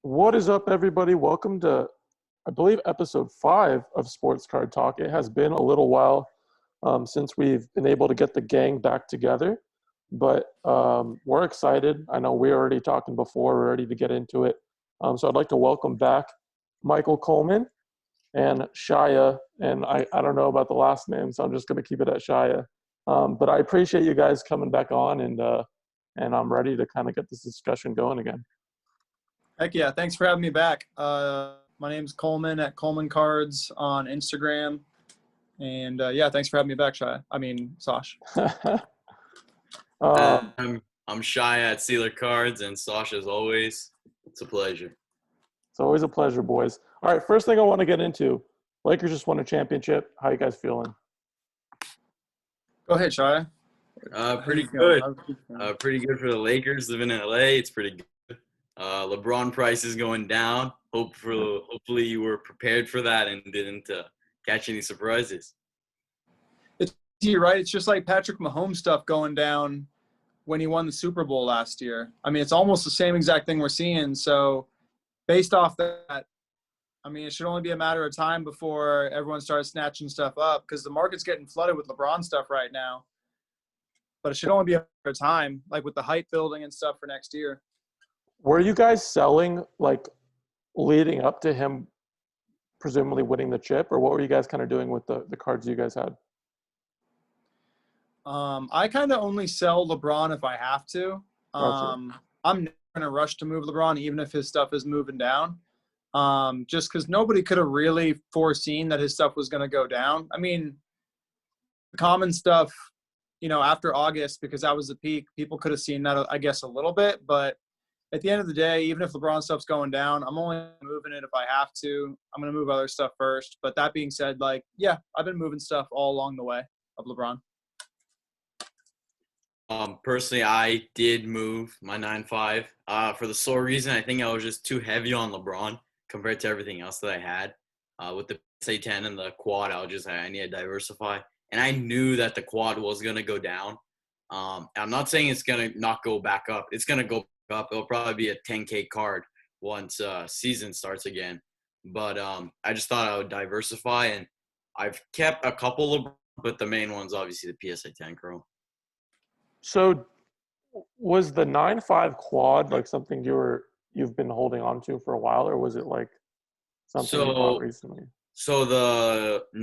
What is up, everybody? Welcome to, I believe, episode 5 of Sports Card Talk. It has been a little while since we've been able to get the gang back together, but we're excited. I know we were already talking before. We're ready to get into it. So I'd like to welcome back Michael Coleman and Shaya. And I don't know about the last name, so I'm just going to keep it at Shaya. But I appreciate you guys coming back on, and I'm ready to kind of get this discussion going again. Heck yeah. Thanks for having me back. My name's Coleman at Coleman Cards on Instagram. And yeah, thanks for having me back, Sash. I'm Shaya at Sealer Cards, and Sasha, as always, it's a pleasure. It's always a pleasure, boys. All right, first thing I want to get into, Lakers just won a championship. How you guys feeling? Go ahead, Shaya. Pretty good. Pretty good for the Lakers living in LA. It's pretty good. LeBron price is going down. Hopefully you were prepared for that and didn't catch any surprises. You're right. It's just like Patrick Mahomes stuff going down when he won the Super Bowl last year. I mean, it's almost the same exact thing we're seeing. So based off that, I mean, it should only be a matter of time before everyone starts snatching stuff up because the market's getting flooded with LeBron stuff right now. But it should only be a matter of time, like with the hype building and stuff for next year. Were you guys selling, like, leading up to him presumably winning the chip, or what were you guys kind of doing with the cards you guys had? I kind of only sell LeBron if I have to. Gotcha. I'm never going to rush to move LeBron, even if his stuff is moving down, just because nobody could have really foreseen that his stuff was going to go down. I mean, the common stuff, after August, because that was the peak, people could have seen that, I guess, a little bit, but at the end of the day, even if LeBron stuff's going down, I'm only moving it if I have to. I'm going to move other stuff first. But that being said, yeah, I've been moving stuff all along the way of LeBron. Personally, I did move my 9.5 for the sole reason I think I was just too heavy on LeBron compared to everything else that I had. With the PSA 10 and the quad, I need to diversify. And I knew that the quad was going to go down. I'm not saying it's going to not go back up. It's going to go up. It'll probably be a 10K card once season starts again. But I just thought I would diversify, and I've kept a couple of, but the main one's obviously the PSA 10 Chrome. So was the 9.5 quad like something you've been holding on to for a while, or was it like something you bought recently? So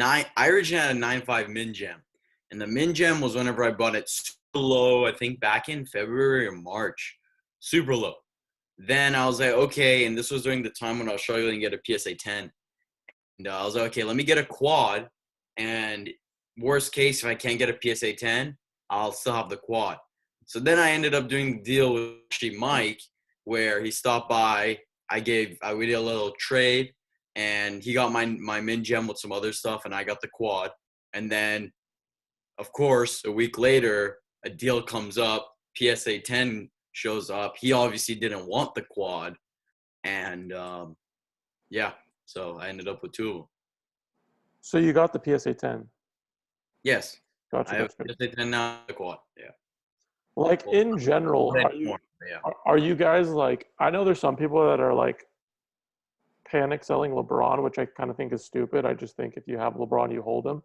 I originally had a 9.5 Min Gem, and the Min Gem was whenever I bought it super low, I think back in February or March. Super low. Then I was like, okay, and this was during the time when I was struggling to get a PSA 10. And I was like, okay, let me get a quad. And worst case, if I can't get a PSA 10, I'll still have the quad. So then I ended up doing the deal with actually Mike, where he stopped by. We did a little trade, and he got my Min Gem with some other stuff, and I got the quad. And then, of course, a week later, a deal comes up, PSA 10 shows up. He obviously didn't want the quad, and so I ended up with two of them. So you got the PSA 10? Yes. Gotcha. I have PSA 10 now, the quad. Yeah. Like, in general, are you guys like, I know there's some people that are like panic selling LeBron, which I kind of think is stupid. I just think if you have LeBron, you hold him.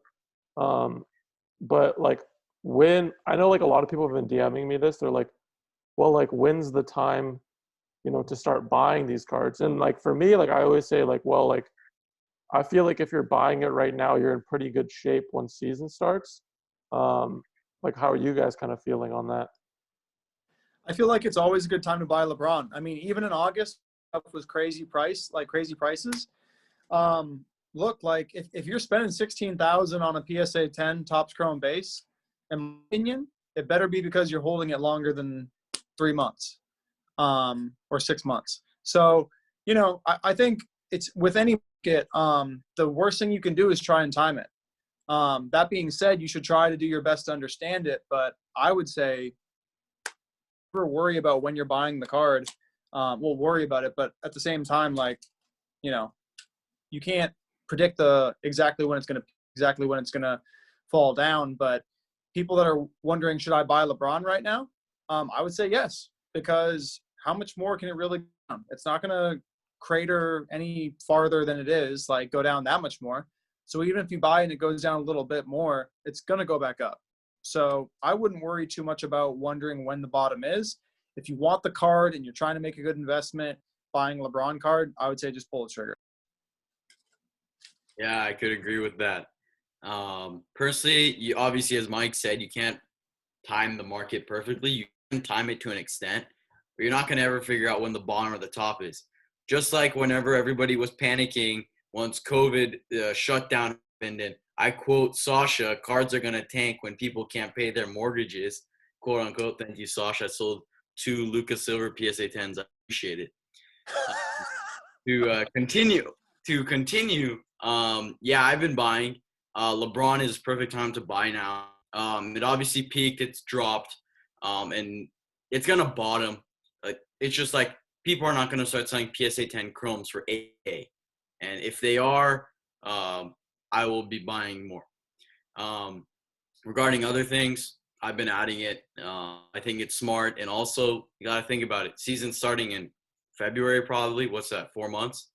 But like, I know like a lot of people have been DMing me this, they're like, well, like, when's the time, to start buying these cards? And like, for me, like, I always say like, well, like, I feel like if you're buying it right now, you're in pretty good shape when season starts. Like, how are you guys kind of feeling on that? I feel like it's always a good time to buy LeBron. I mean, even in August, stuff was crazy prices. Look, like if you're spending $16,000 on a PSA 10 Topps Chrome base, in my opinion, it better be because you're holding it longer than 3 months, or 6 months. So, I think it's with any market, the worst thing you can do is try and time it. That being said, you should try to do your best to understand it, but I would say never worry about when you're buying the card. We'll worry about it, but at the same time, like, you can't predict exactly when it's gonna fall down. But people that are wondering, should I buy LeBron right now? I would say yes, because how much more can it really come? It's not gonna crater any farther than it is, like go down that much more. So even if you buy and it goes down a little bit more, it's going to go back up. So I wouldn't worry too much about wondering when the bottom is. If you want the card and you're trying to make a good investment, buying a LeBron card, I would say just pull the trigger. Yeah, I could agree with that. Personally, you obviously, as Mike said, you can't time the market perfectly. You can time it to an extent, but you're not going to ever figure out when the bottom or the top is. Just like whenever everybody was panicking once COVID shut down, and I quote Sasha, cards are going to tank when people can't pay their mortgages, quote unquote. Thank you, Sasha. I sold 2 Lucas Silver PSA 10s. I appreciate it. To continue, yeah, I've been buying. LeBron is perfect time to buy now. It obviously peaked, it's dropped, and it's gonna bottom. It's just like people are not gonna start selling PSA 10 chromes for $8K, and if they are, I will be buying more. Regarding other things, I've been adding it. I think it's smart, and also you gotta think about it. Season starting in February, probably. What's that? 4 months,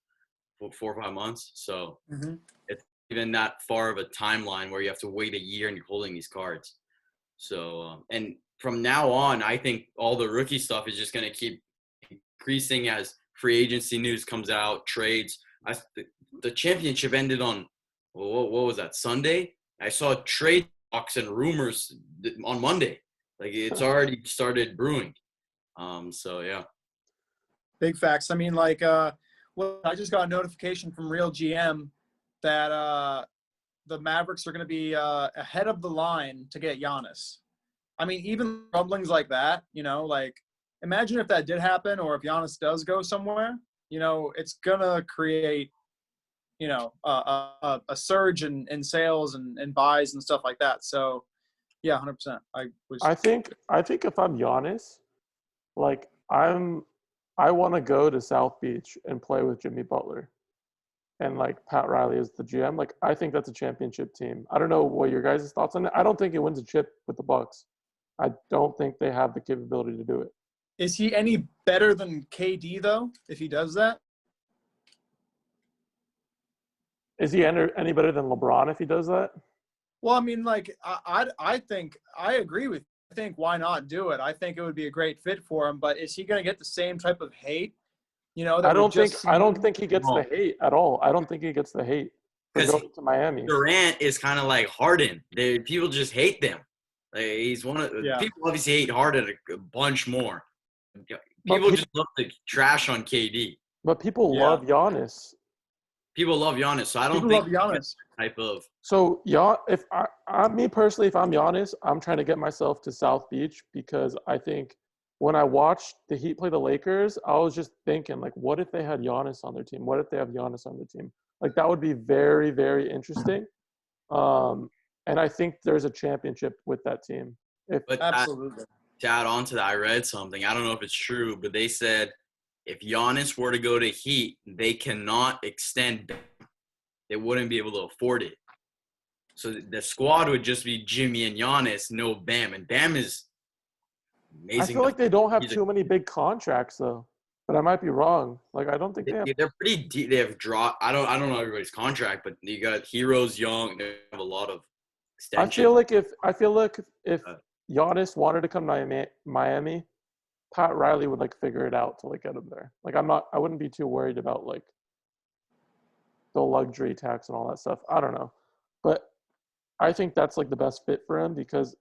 4 or 5 months. So it's even that far of a timeline where you have to wait a year and you're holding these cards. So and from now on, I think all the rookie stuff is just going to keep increasing as free agency news comes out, trades. The championship ended on what was that, Sunday? I saw trade talks and rumors on Monday. Like it's already started brewing. So yeah. Big facts. I mean, like, well, I just got a notification from Real GM that the Mavericks are going to be ahead of the line to get Giannis. I mean, even rumblings like that, like, imagine if that did happen, or if Giannis does go somewhere, it's going to create, a surge in sales and buys and stuff like that. So, yeah, 100%. I think if I'm Giannis, like, I want to go to South Beach and play with Jimmy Butler and like Pat Riley is the GM. Like, I think that's a championship team. I don't know what your guys' thoughts on it. I don't think it wins a chip with the Bucks. I don't think they have the capability to do it. Is he any better than KD though, if he does that? Is he any better than LeBron if he does that? Well, I mean, like, I think I agree with you. I think why not do it? I think it would be a great fit for him, but is he going to get the same type of hate? I don't think he gets the hate at all. I don't think he gets the hate for going to Miami. Durant is kind of like Harden. People just hate them. Like, he's one of people obviously hate Harden a bunch more. People just love the trash on KD. But people love Giannis. People love Giannis, so I don't think Giannis type of. So if me personally, if I'm Giannis, I'm trying to get myself to South Beach because I think when I watched the Heat play the Lakers, I was just thinking, like, what if they had Giannis on their team? What if they have Giannis on their team? Like, that would be very, very interesting. And I think there's a championship with that team. Absolutely. To add on to that, I read something. I don't know if it's true, but they said if Giannis were to go to Heat, they cannot extend Bam. They wouldn't be able to afford it. So the squad would just be Jimmy and Giannis, no Bam. And Bam is amazing. I feel like they don't have too many big contracts, though. But I might be wrong. Like, I don't think they have. They're pretty deep. They have I don't know everybody's contract, but you got Heroes Young. They have a lot of extensions. I feel like if Giannis wanted to come to Miami, Pat Riley would like figure it out to like get him there. Like, I wouldn't be too worried about like the luxury tax and all that stuff. I don't know, but I think that's like the best fit for him because,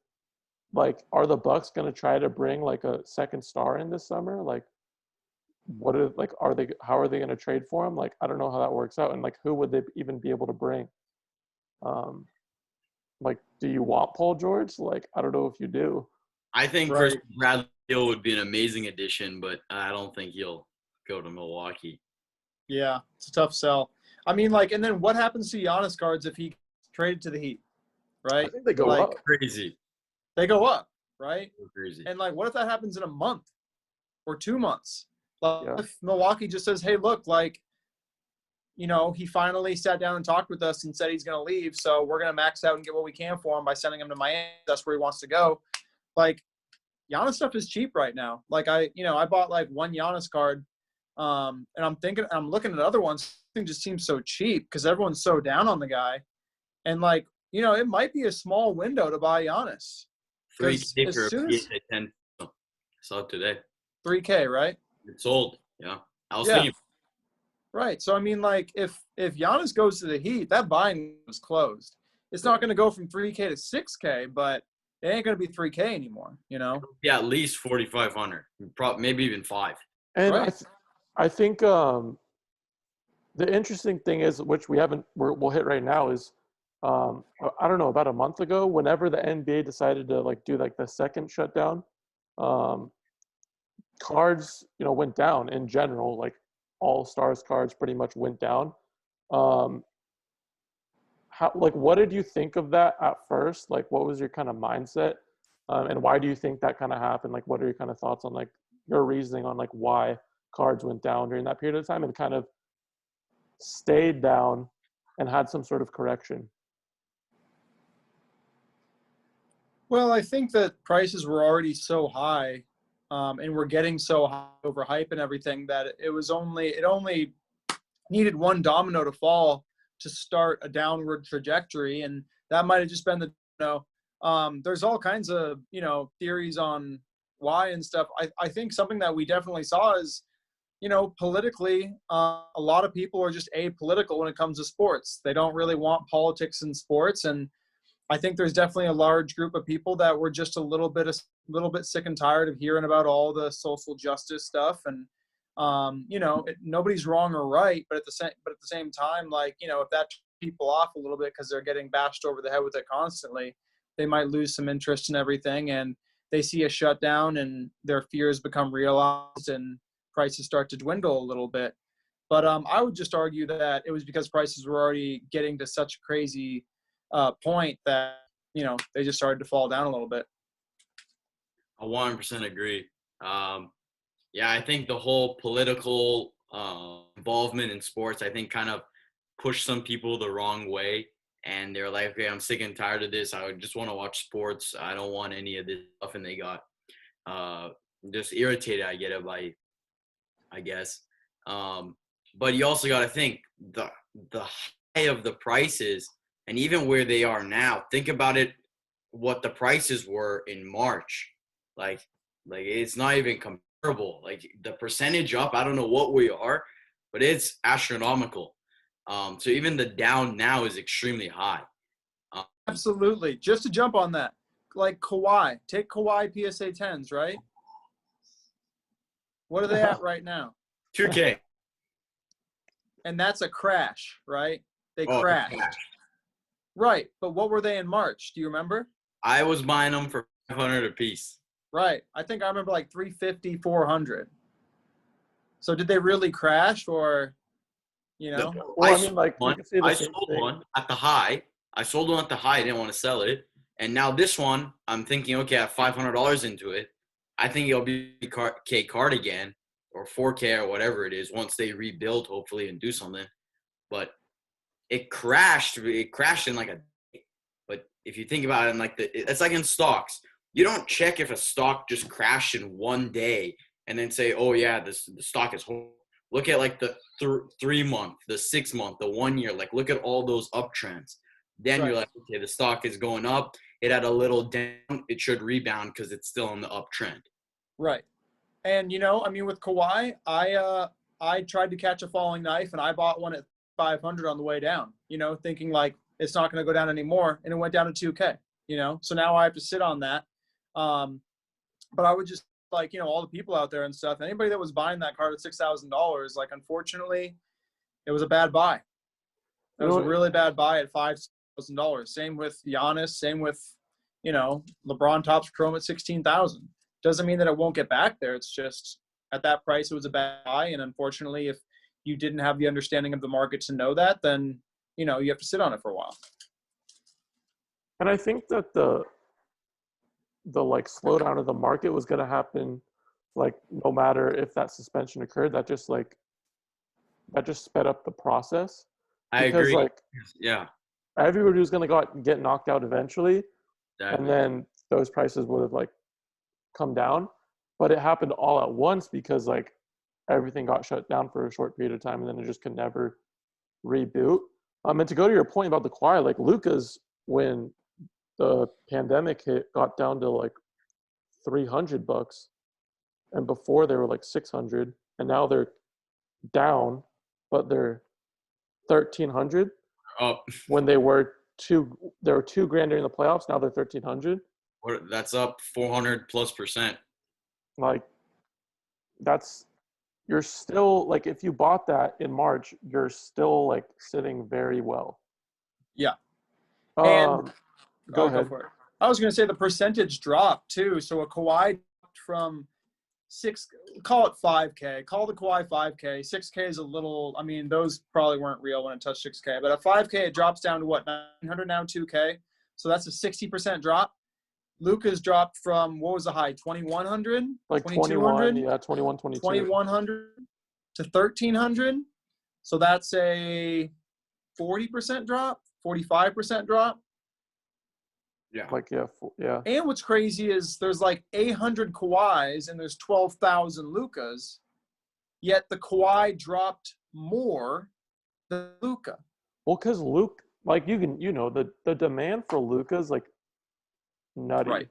like, are the Bucks going to try to bring like a second star in this summer? Like, how are they going to trade for him? Like, I don't know how that works out, and like, who would they even be able to bring? Like, do you want Paul George? Like, I don't know if you do. I think Bradley Beal would be an amazing addition, but I don't think he'll go to Milwaukee. Yeah, it's a tough sell. I mean, like, and then what happens to Giannis cards if he gets traded to the Heat, right? I think they go up. Crazy. They go up, right? Crazy. And, like, what if that happens in a month or 2 months? Like, if Milwaukee just says, hey, look, like, he finally sat down and talked with us and said he's going to leave, so we're going to max out and get what we can for him by sending him to Miami. That's where he wants to go. Like, Giannis stuff is cheap right now. Like, I bought like one Giannis card And I'm looking at other ones. Thing just seems so cheap because everyone's so down on the guy. And like, it might be a small window to buy Giannis. 3K for as a soon as PSA 10. I saw it today. 3K, right? It's sold. Yeah. I was Yeah. thinking. Right. So I mean, like, if Giannis goes to the Heat, that buying was closed. It's not going to go from 3K to 6K, but it ain't going to be 3K anymore. Yeah, at least 4,500. Maybe even 5. And Right. I think the interesting thing is, which we'll hit right now, is I don't know, about a month ago, whenever the NBA decided to like do like the second shutdown, cards went down in general. Like all stars cards pretty much went down. What did you think of that at first? Like, what was your kind of mindset, and why do you think that kind of happened? Like, what are your kind of thoughts on like your reasoning on like why cards went down during that period of time and kind of stayed down and had some sort of correction? Well, I think that prices were already so high, and we're getting so high over hype and everything that it only needed one domino to fall to start a downward trajectory, and that might have just been there's all kinds of theories on why and stuff. I think something that we definitely saw is politically, a lot of people are just apolitical when it comes to sports. They don't really want politics in sports, and I think there's definitely a large group of people that were just a little bit sick and tired of hearing about all the social justice stuff. And nobody's wrong or right, but at the same time, like if that turns people off a little bit because they're getting bashed over the head with it constantly, they might lose some interest in everything, and they see a shutdown and their fears become realized and prices start to dwindle a little bit. But I would just argue that it was because prices were already getting to such a crazy point that they just started to fall down a little bit. I 100% agree. Yeah, I think the whole political involvement in sports, I think, kind of pushed some people the wrong way, and they're like, okay, I'm sick and tired of this. I just want to watch sports. I don't want any of this stuff, and they got just irritated. I get it, I guess. But you also got to think the high of the prices, and even where they are now. Think about it, what the prices were in March. Like it's not even comparable. Like the percentage up, I don't know what we are, but it's astronomical. So even the down now is extremely high. Absolutely. Just to jump on that, like Kawhi, take Kawhi PSA 10s, right? What are they at right now? 2K. And that's a crash, right? They crashed. Right. But what were they in March? Do you remember? I was buying them for $500 a piece. Right. I think I remember like 350, 400. So did they really crash, or, Well, I mean, like, you could say the I same sold thing. one at the high. I sold one at the high. I didn't want to sell it. And now this one, I'm thinking, okay, I have $500 into it. I think it'll be K card again, or 4K or whatever it is, once they rebuild, hopefully, and do something. But it crashed. It crashed in like a day. But if you think about it, it's like in stocks. You don't check if a stock just crashed in one day and then say, oh, yeah, the stock is horrible. Look at like the 3 month, the 6 month, the 1 year. Like look at all those uptrends. Then You're like, okay, the stock is going up. It had a little down. It should rebound because it's still on the uptrend. Right. And, I mean, with Kawhi, I tried to catch a falling knife, and I bought one at 500 on the way down, thinking like it's not going to go down anymore. And it went down to 2K, so now I have to sit on that. But I would just like, all the people out there and stuff, anybody that was buying that card at $6,000, like, unfortunately, it was a bad buy. It was a really bad buy at $5,000. Same with Giannis. Same with, LeBron Topps Chrome at 16,000. Doesn't mean that it won't get back there. It's just at that price, it was a bad buy. And unfortunately, if you didn't have the understanding of the market to know that, then, you have to sit on it for a while. And I think that the like slowdown of the market was going to happen, like no matter if that suspension occurred. That just sped up the process. I agree. Like, yeah, everybody was going to get knocked out eventually, exactly. And then those prices would have like come down. But it happened all at once because like everything got shut down for a short period of time, and then it just could never reboot. And to go to your point about the Kawhi, like Luka's, when the pandemic hit, got down to like $300, and before they were like 600, and now they're down, but they're 1,300. Oh, When they were $2,000 during the playoffs, now they're 1,300. that's up 400+%. Like, you're still like, if you bought that in March, you're still like sitting very well. Yeah. Go ahead. Go for it. I was going to say the percentage drop too. So a Kawhi from call it 5K, call the Kawhi 5K. 6K is a little, I mean, those probably weren't real when it touched 6K, but a 5K, it drops down to what, 900 now, 2K. So that's a 60% drop. Luka's dropped from, what was the high, 2,100? Like 21, yeah, 21, 22. 2,100 to 1,300. So that's a 40% drop, 45% drop. Yeah. Like, yeah. And what's crazy is there's like 800 Kawhis and there's 12,000 Lukas, yet the Kawhi dropped more than Luka. Well, because Luke, like, the demand for Luka's like nutty. Right.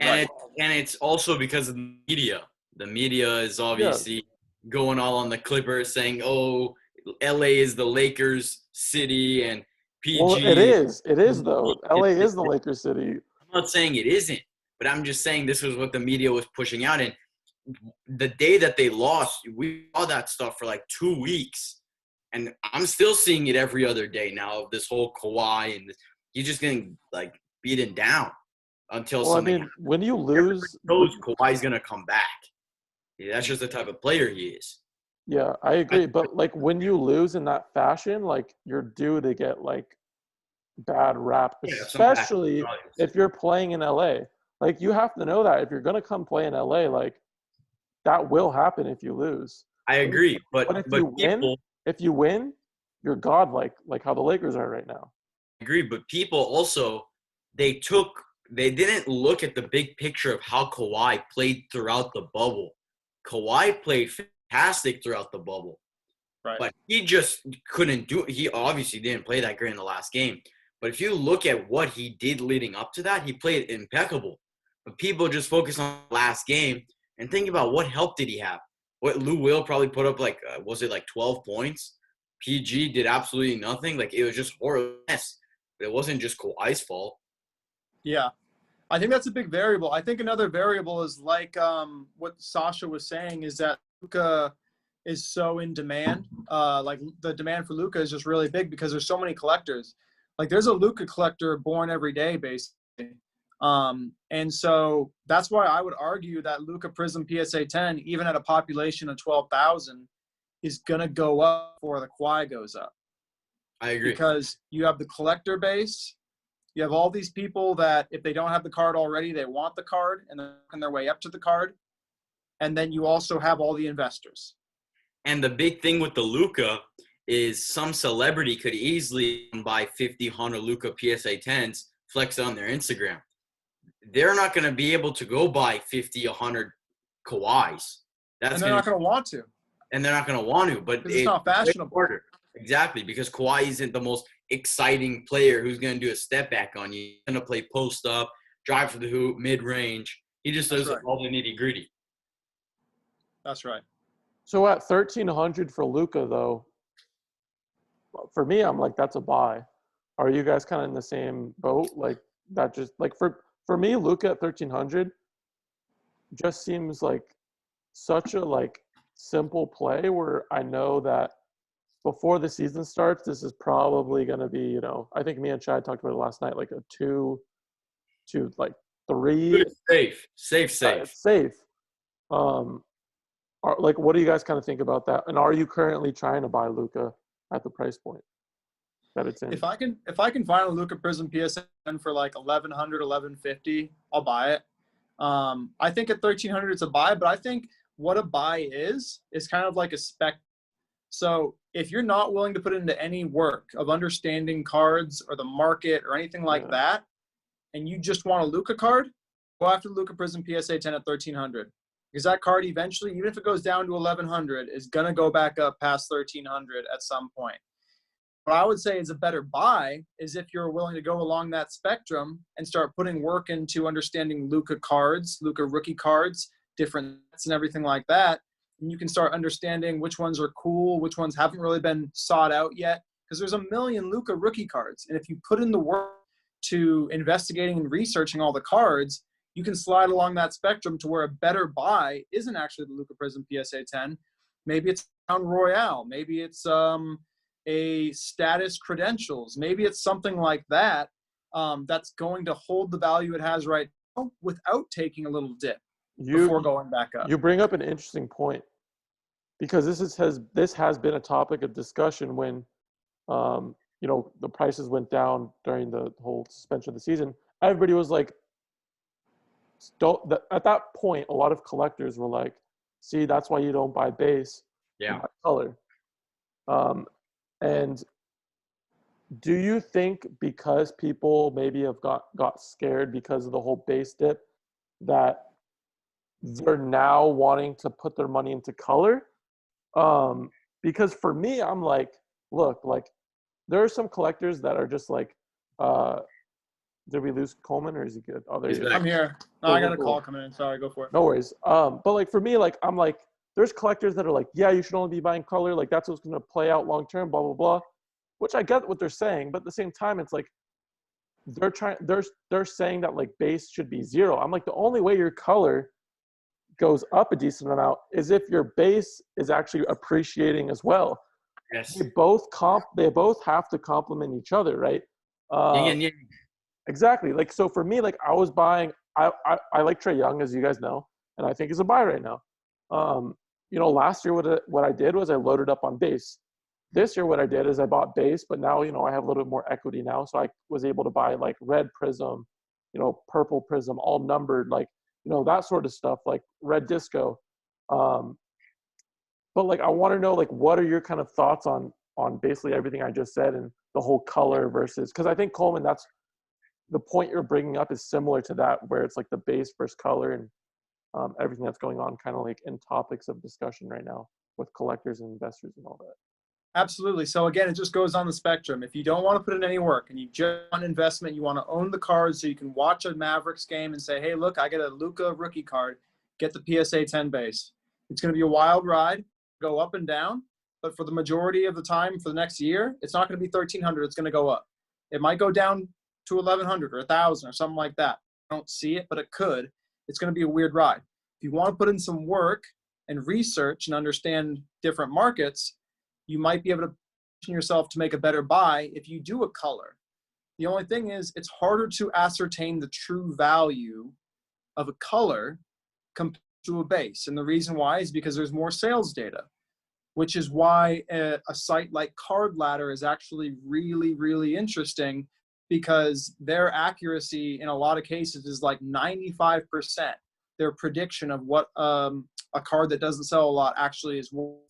And it's also because of the media. The media is obviously going all on the Clippers, saying, "Oh, LA is the Lakers city," and PG. Well, it is. It is though. LA is the Lakers city. I'm not saying it isn't, but I'm just saying this was what the media was pushing out. And the day that they lost, we saw that stuff for like 2 weeks, and I'm still seeing it every other day now. This whole Kawhi, and he's just getting like beaten down until something. I mean, when you lose, knows Kawhi's gonna come back. Yeah, that's just the type of player he is. Yeah, I agree. But like when you lose in that fashion, like you're due to get like bad rap, especially if you're playing in LA. Like you have to know that if you're gonna come play in LA, like that will happen if you lose. I agree, but if you win, you're godlike, like how the Lakers are right now. I agree, but people also they didn't look at the big picture of how Kawhi played throughout the bubble. Kawhi played fantastic throughout the bubble. Right. But he just couldn't do it. He obviously didn't play that great in the last game. But if you look at what he did leading up to that, he played impeccable. But people just focus on the last game and think about what help did he have. What Lou Will probably put up like, was it like 12 points? PG did absolutely nothing. Like it was just horrible. But it wasn't just Kawhi's fault. Yeah. I think that's a big variable. I think another variable is like what Sasha was saying is that Luka is so in demand. Like the demand for Luka is just really big because there's so many collectors. Like there's a Luka collector born every day, basically. And so that's why I would argue that Luka Prism PSA 10, even at a population of 12,000, is going to go up before the Kawhi goes up. I agree. Because you have the collector base. You have all these people that if they don't have the card already, they want the card and they're on their way up to the card. And then you also have all the investors. And the big thing with the Luka is some celebrity could easily buy 50, 100 Luka PSA 10s, flex on their Instagram. They're not going to be able to go buy 50, 100 Kawhis. And they're not going to want to. And they're not going to want to. But it's not fashionable. Exactly, because Kawhi isn't the most exciting player who's going to do a step back on you. He's going to play post up, drive for the hoop, mid-range. He just does all the nitty-gritty. That's right. So at 1,300 for Luka, though, for me, I'm like, that's a buy. Are you guys kind of in the same boat? Like that just like for me, Luka at 1,300 just seems like such a like simple play where I know that before the season starts, this is probably going to be, you know, I think me and Chad talked about it last night, like a 2 to like 3. Safe. Safe. Like, what do you guys kind of think about that? And are you currently trying to buy Luka at the price point that it's in? If I can find a Luka Prism PSN for like 1,100, 1,150, I'll buy it. I think at 1,300 it's a buy, but I think what a buy is kind of like a spec. So if you're not willing to put into any work of understanding cards or the market or anything like that, and you just want a Luka card, go after the Luka Prism PSA 10 at 1,300. because that card eventually, even if it goes down to 1,100, is going to go back up past 1,300 at some point. What I would say is a better buy is if you're willing to go along that spectrum and start putting work into understanding Luka cards, Luka rookie cards, different sets and everything like that. And you can start understanding which ones are cool, which ones haven't really been sought out yet. Because there's a million Luka rookie cards. And if you put in the work to investigating and researching all the cards, you can slide along that spectrum to where a better buy isn't actually the Luka Prism PSA 10. Maybe it's Crown Royale. Maybe it's a status credentials. Maybe it's something like that that's going to hold the value it has right now without taking a little dip before going back up. You bring up an interesting point, because this has been a topic of discussion when the prices went down during the whole suspension of the season. Everybody was like, at that point, a lot of collectors were like, see, that's why you don't buy base, you buy color. And do you think because people maybe have got scared because of the whole base dip, that they're now wanting to put their money into color? Because for me, I'm like, look, like, there are some collectors that are just like, did we lose Coleman, or is he good? Oh, there he is. I'm here. No, I got a call coming in. Sorry, go for it. No worries. But like for me, like I'm like, there's collectors that are like, yeah, you should only be buying color. Like that's what's going to play out long term. Blah blah blah. Which I get what they're saying, but at the same time, it's like they're saying that like base should be zero. I'm like, the only way your color goes up a decent amount is if your base is actually appreciating as well. Yes. They both have to complement each other, right? Yeah. Exactly. Like, so for me, like I was buying, I like Trae Young, as you guys know, and I think he's a buy right now. Last year what I did was I loaded up on base. This year what I did is I bought base, but now, I have a little bit more equity now. So I was able to buy like red prism, purple prism, all numbered, like, that sort of stuff, like red disco. But like, I want to know, like, what are your kind of thoughts on basically everything I just said and the whole color versus, because I think, Coleman, that's the point you're bringing up is similar to that, where it's like the base versus color and everything that's going on kind of like in topics of discussion right now with collectors and investors and all that. Absolutely. So again, it just goes on the spectrum. If you don't want to put in any work and you just want investment, you want to own the card so you can watch a Mavericks game and say, hey, look, I get a Luka rookie card, get the PSA 10 base. It's going to be a wild ride, go up and down, but for the majority of the time for the next year, it's not going to be 1,300. It's going to go up. It might go down to 1,100 or 1,000 or something like that. I don't see it, but it could. It's going to be a weird ride. If you want to put in some work and research and understand different markets, you might be able to position yourself to make a better buy if you do a color. The only thing is it's harder to ascertain the true value of a color compared to a base. And the reason why is because there's more sales data, which is why a site like Card Ladder is actually really, really interesting, because their accuracy in a lot of cases is like 95%. Their prediction of what a card that doesn't sell a lot actually is worth.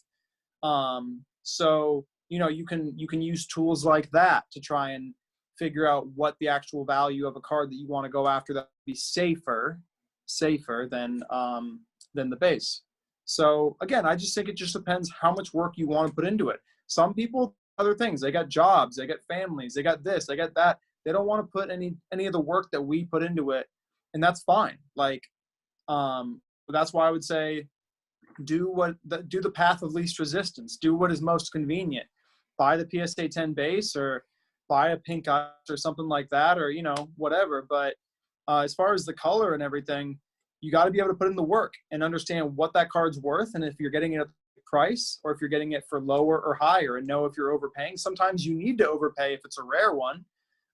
So, you can use tools like that to try and figure out what the actual value of a card that you want to go after that would be safer than the base. So again, I just think it just depends how much work you want to put into it. Some people, other things, they got jobs, they got families, they got this, they got that. They don't want to put any of the work that we put into it, and that's fine. Like, that's why I would say, do the path of least resistance. Do what is most convenient. Buy the PSA 10 base, or buy a pink ice or something like that, or whatever. But as far as the color and everything, you got to be able to put in the work and understand what that card's worth, and if you're getting it at the price or if you're getting it for lower or higher, and know if you're overpaying. Sometimes you need to overpay if it's a rare one,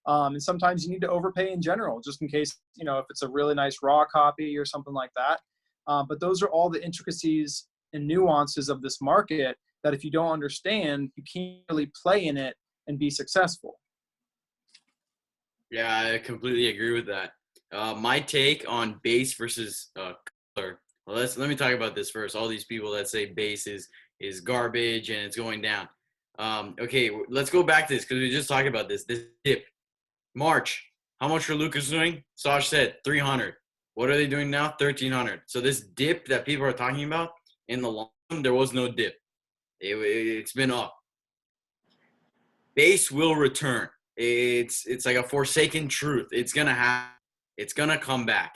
and sometimes you need to overpay in general, just in case if it's a really nice raw copy or something like that. But those are all the intricacies and nuances of this market that if you don't understand, you can't really play in it and be successful. Yeah, I completely agree with that. My take on base versus color. Well, let me talk about this first. All these people that say base is garbage and it's going down. Okay, let's go back to this because we just talked about this. This dip. March. How much for Lucas doing? Sash said 300. What are they doing now? 1,300. So this dip that people are talking about, in the long run, there was no dip. It's been up. Base will return. It's like a forsaken truth. It's gonna happen. It's gonna come back.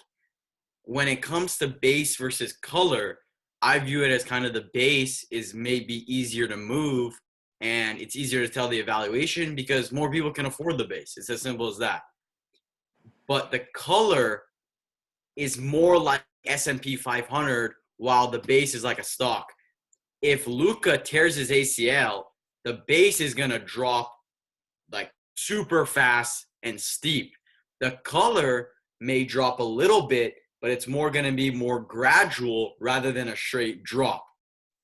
When it comes to base versus color, I view it as kind of the base is maybe easier to move and it's easier to tell the evaluation because more people can afford the base. It's as simple as that. But the color is more like S&P 500 while the base is like a stock. If Luka tears his ACL, the base is going to drop like super fast and steep. The color may drop a little bit, but it's more going to be more gradual rather than a straight drop.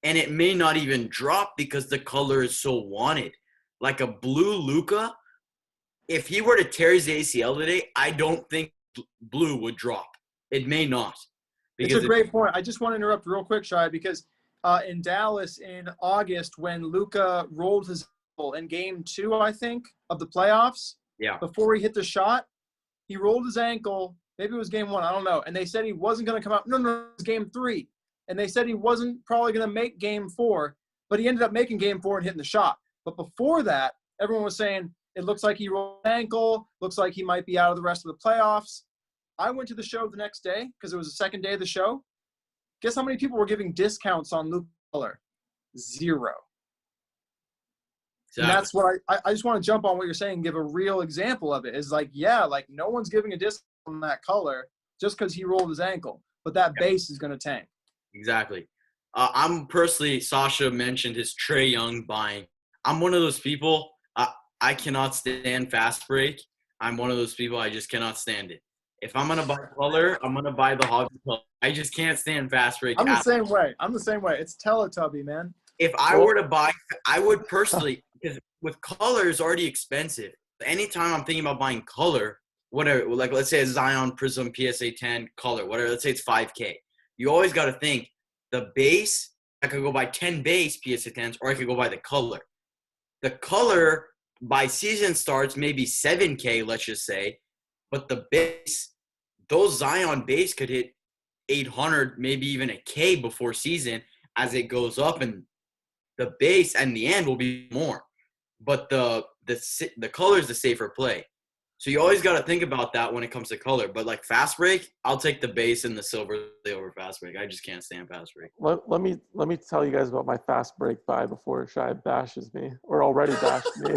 And it may not even drop because the color is so wanted. Like a blue Luka, if he were to tear his ACL today, I don't think blue would drop. It may not. It's a great point. I just want to interrupt real quick, Shaya, because in Dallas in August when Luka rolled his ankle in game 2, I think, of the playoffs, before he hit the shot, he rolled his ankle. Maybe it was game 1. I don't know. And they said he wasn't going to come out. No, it was game 3. And they said he wasn't probably going to make game 4, but he ended up making game 4 and hitting the shot. But before that, everyone was saying it looks like he rolled his ankle, looks like he might be out of the rest of the playoffs. I went to the show the next day because it was the second day of the show. Guess how many people were giving discounts on Luka color? 0. Exactly. And that's what I just want to jump on what you're saying, give a real example of it. Is like, yeah, like no one's giving a discount on that color just because he rolled his ankle. But that base is going to tank. Exactly. I'm personally, Sasha mentioned his Trae Young buying. I'm one of those people, I cannot stand fast break. I'm one of those people, I just cannot stand it. If I'm going to buy color, I'm going to buy the hobby color. I just can't stand fast break. I'm the same way. It's Teletubby, man. If I were to buy, I would personally, because with color is already expensive. Anytime I'm thinking about buying color, whatever, like let's say a Zion Prism PSA 10 color, whatever, let's say it's $5K. You always got to think the base, I could go buy 10 base PSA 10s or I could go buy the color. The color by season starts maybe $7K, let's just say, but the base, those Zion base could hit 800, maybe even a K before season as it goes up, and the base and the end will be more. But the color is the safer play. So you always got to think about that when it comes to color. But like fast break, I'll take the base and the silver over fast break. I just can't stand fast break. Let me tell you guys about my fast break buy before Shai bashes me, or already bashed me.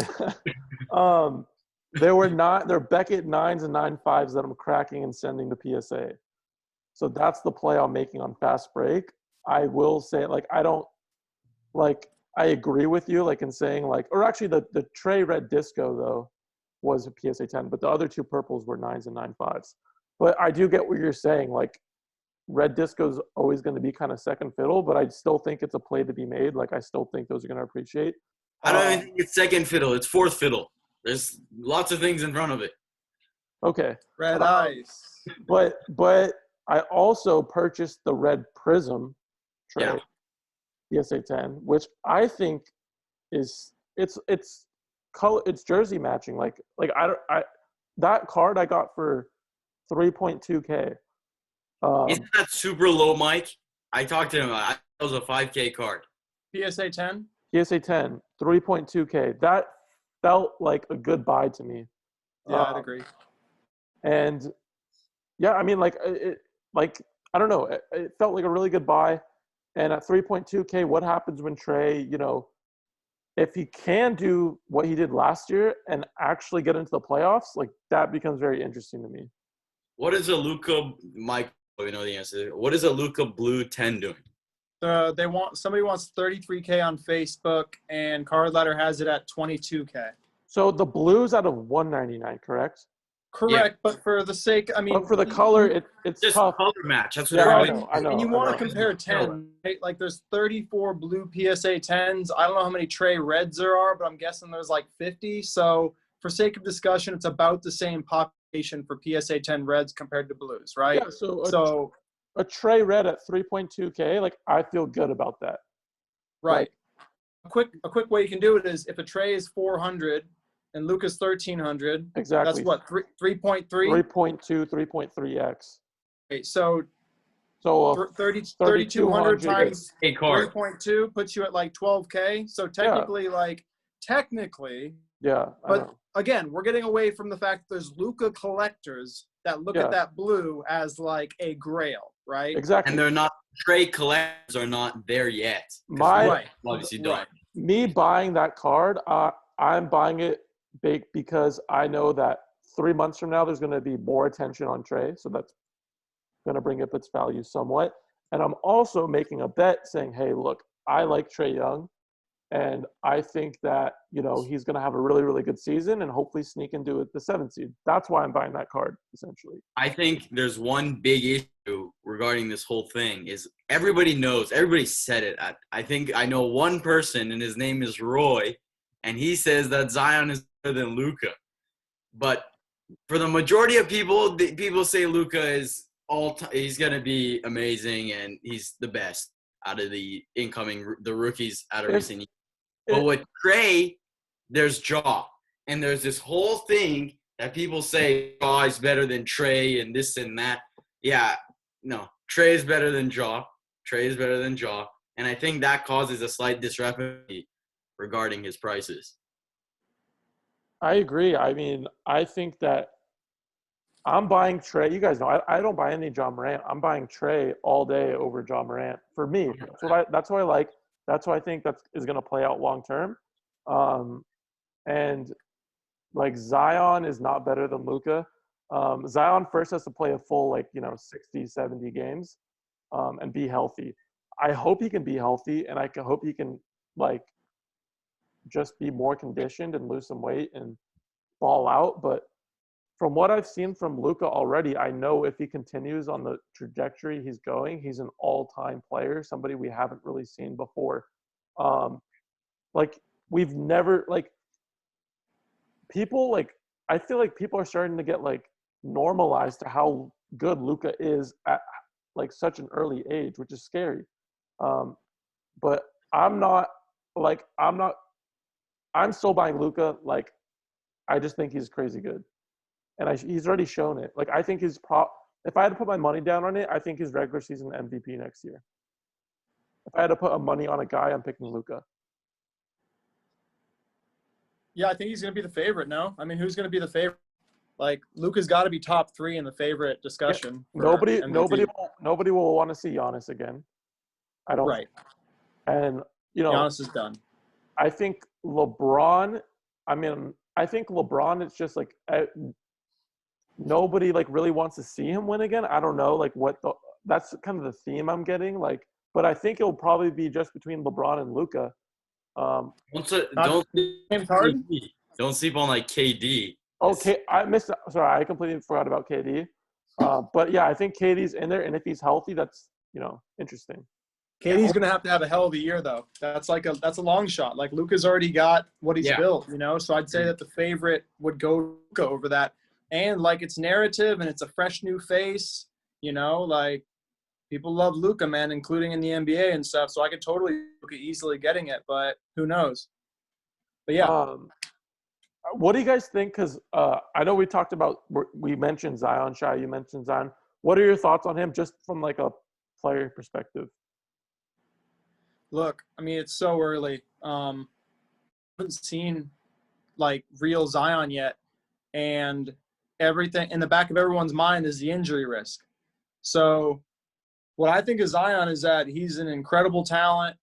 They're Beckett 9s and 9.5s that I'm cracking and sending to PSA. So that's the play I'm making on fast break. I will say, like, I agree with you, like in saying, like, or actually the Trae Red Disco though was a PSA 10, but the other two purples were 9s and 9.5s. But I do get what you're saying. Like, Red Disco is always going to be kind of second fiddle, but I still think it's a play to be made. Like, I still think those are going to appreciate. I don't even think it's second fiddle. It's fourth fiddle. There's lots of things in front of it. Okay. Red ice. But I also purchased the Red Prism Trae PSA 10, which I think is it's color, it's jersey matching. Like that card I got for 3.2K. Isn't that super low, Mike? I talked to him. That was a 5K card. PSA 10. PSA 10, 3.2K. That felt like a good buy to me. Yeah, I'd agree. And yeah, I mean, like I don't know. It felt like a really good buy. And at 3.2K, what happens when Trae, if he can do what he did last year and actually get into the playoffs, like that becomes very interesting to me. What is a Luka, Mike? You know the answer. What is a Luka Blue 10 doing? Somebody wants 33K on Facebook, and Card Ladder has it at 22K. So the blue's out of 199, correct? Correct, Yeah. But for the sake, I mean, but for the color, it's just tough. Color match. That's what I know. And you want to compare 10, right? Like there's 34 blue PSA 10s. I don't know how many Trae Reds there are, but I'm guessing there's like 50. So for sake of discussion, it's about the same population for PSA 10 Reds compared to blues, right? Yeah. So a Trae Red at 3.2K, like I feel good about that. Right. Like, a quick way you can do it is if a Trae is 400. And Luka's 1,300. Exactly. That's what, 3.3? 3.2, 3.3x. So So 3,200 times a card. 3.2 puts you at like 12K. So technically, yeah. But again, we're getting away from the fact that there's Luka collectors that look at that blue as like a grail, right? Exactly. And they're not trade collectors are not there yet. Obviously don't. Me buying that card, I'm buying it big because I know that 3 months from now there's going to be more attention on Trey, so that's going to bring up its value somewhat. And I'm also making a bet saying, hey, look, I like Trae Young, and I think that, he's going to have a really, really good season and hopefully sneak into the 7th seed. That's why I'm buying that card, essentially. I think there's one big issue regarding this whole thing is everybody said it. I think I know one person, and his name is Roy, and he says that Zion is better than Luka. But for the majority of people, people say Luka is he's going to be amazing, and he's the best out of the rookies out of recent years. But with Trey, there's Ja. And there's this whole thing that people say, Ja is better than Trey and this and that. Yeah, no. Trey is better than Ja. And I think that causes a slight discrepancy regarding his prices. I agree. I mean, I think that I'm buying Trey. You guys know I don't buy any John Morant. I'm buying Trey all day over John Morant. For me, that's what I like. That's what I think that is going to play out long term. And like Zion is not better than Luka. Zion first has to play a full 60, 70 games and be healthy. I hope he can be healthy, and I hope he can just be more conditioned and lose some weight and ball out. But from what I've seen from Luka already, I know if he continues on the trajectory he's going, he's an all-time player, somebody we haven't really seen before. We've never people I feel like people are starting to get normalized to how good Luka is at such an early age, which is scary. But I'm still buying Luka. I just think he's crazy good. And he's already shown it. I think if I had to put my money down on it, I think he's regular season MVP next year. If I had to put money on a guy, I'm picking Luka. Yeah, I think he's going to be the favorite. No, I mean, who's going to be the favorite? Luka's got to be top 3 in the favorite discussion. Nobody will want to see Giannis again. I don't. Right. And Giannis is done. I think LeBron. It's just nobody really wants to see him win again. I don't know that's kind of the theme I'm getting. But I think it'll probably be just between LeBron and Luka. Don't sleep on KD. Okay, I missed. Sorry, I completely forgot about KD. But yeah, I think KD's in there, and if he's healthy, that's interesting. KD's gonna have to have a hell of a year, though. That's a long shot. Luka's already got what he's built, So I'd say that the favorite would go Luka over that, and it's narrative and it's a fresh new face, People love Luka, man, including in the NBA and stuff. So I could totally Luka easily getting it, but who knows? But yeah. What do you guys think? Because I know we mentioned Zion, Shai, you mentioned Zion. What are your thoughts on him just from a player perspective? Look, I mean, it's so early. I haven't seen real Zion yet. And everything in the back of everyone's mind is the injury risk. So what I think of Zion is that he's an incredible talent,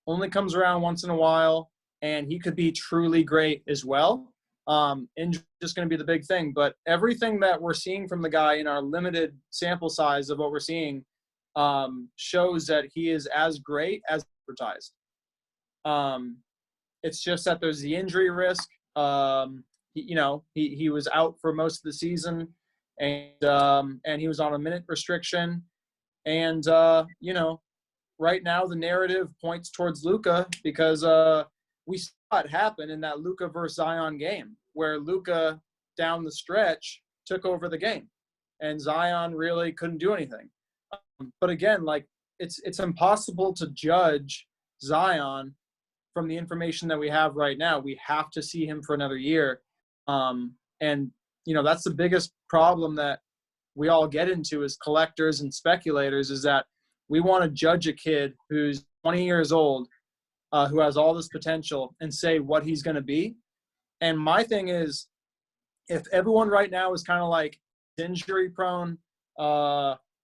only comes around once in a while, and he could be truly great as well. Injury is just going to be the big thing. But everything that we're seeing from the guy in our limited sample size of what we're seeing shows that he is as great as advertised. It's just that there's the injury risk. He was out for most of the season, and he was on a minute restriction. And, right now the narrative points towards Luka because we saw it happen in that Luka versus Zion game where Luka down the stretch took over the game and Zion really couldn't do anything. But again, it's impossible to judge Zion from the information that we have right now. We have to see him for another year. And that's the biggest problem that we all get into as collectors and speculators is that we want to judge a kid who's 20 years old, who has all this potential, and say what he's going to be. And my thing is, if everyone right now is kind of like injury prone,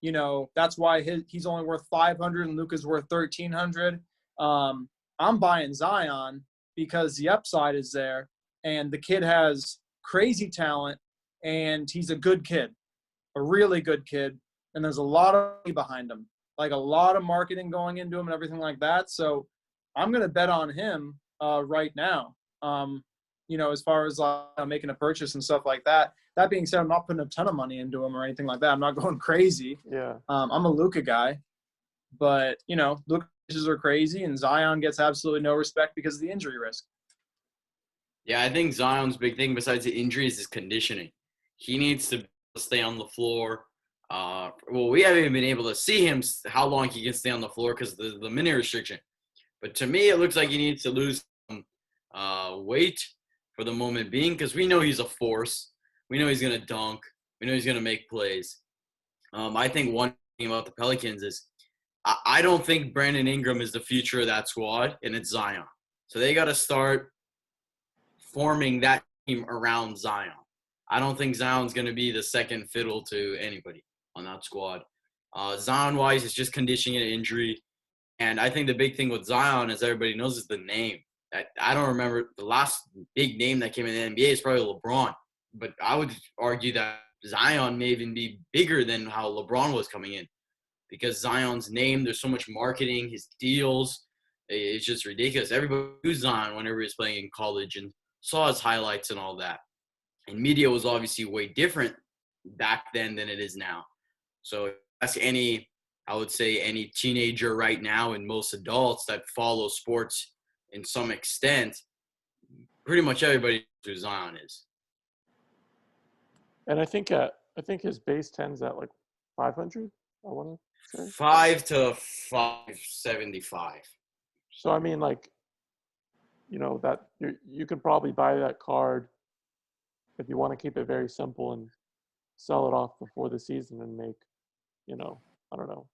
you know, that's why he's only worth 500 and Luka's worth 1,300. I'm buying Zion because the upside is there, and the kid has crazy talent, and he's a good kid, a really good kid, and there's a lot of money behind him, like a lot of marketing going into him and everything like that. So I'm going to bet on him right now, you know, as far as making a purchase and stuff like that. That being said, I'm not putting a ton of money into him or anything like that. I'm not going crazy. Yeah. I'm a Luka guy, but, you know, Luka are crazy, and Zion gets absolutely no respect because of the injury risk. Yeah, I think Zion's big thing besides the injuries is conditioning. He needs to stay on the floor. Well, we haven't even been able to see him how long he can stay on the floor because of the minute restriction. But to me, it looks like he needs to lose some weight for the moment being, because we know he's a force. We know he's going to dunk. We know he's going to make plays. I think one thing about the Pelicans is I don't think Brandon Ingram is the future of that squad, and it's Zion. So they got to start forming that team around Zion. I don't think Zion's going to be the second fiddle to anybody on that squad. Zion-wise, it's just conditioning and injury. And I think the big thing with Zion, as everybody knows, is the name. I don't remember the last big name that came in the NBA is probably LeBron. But I would argue that Zion may even be bigger than how LeBron was coming in, because Zion's name, there's so much marketing, his deals, it's just ridiculous. Everybody knew Zion whenever he was playing in college and saw his highlights and all that. And media was obviously way different back then than it is now. So ask any teenager right now and most adults that follow sports in some extent, pretty much everybody knows who Zion is. And I think his base 10's at like 500. I want to say 5 to 575. So I mean, like, you know, that you could probably buy that card if you want to keep it very simple and sell it off before the season and make, you know, I don't know,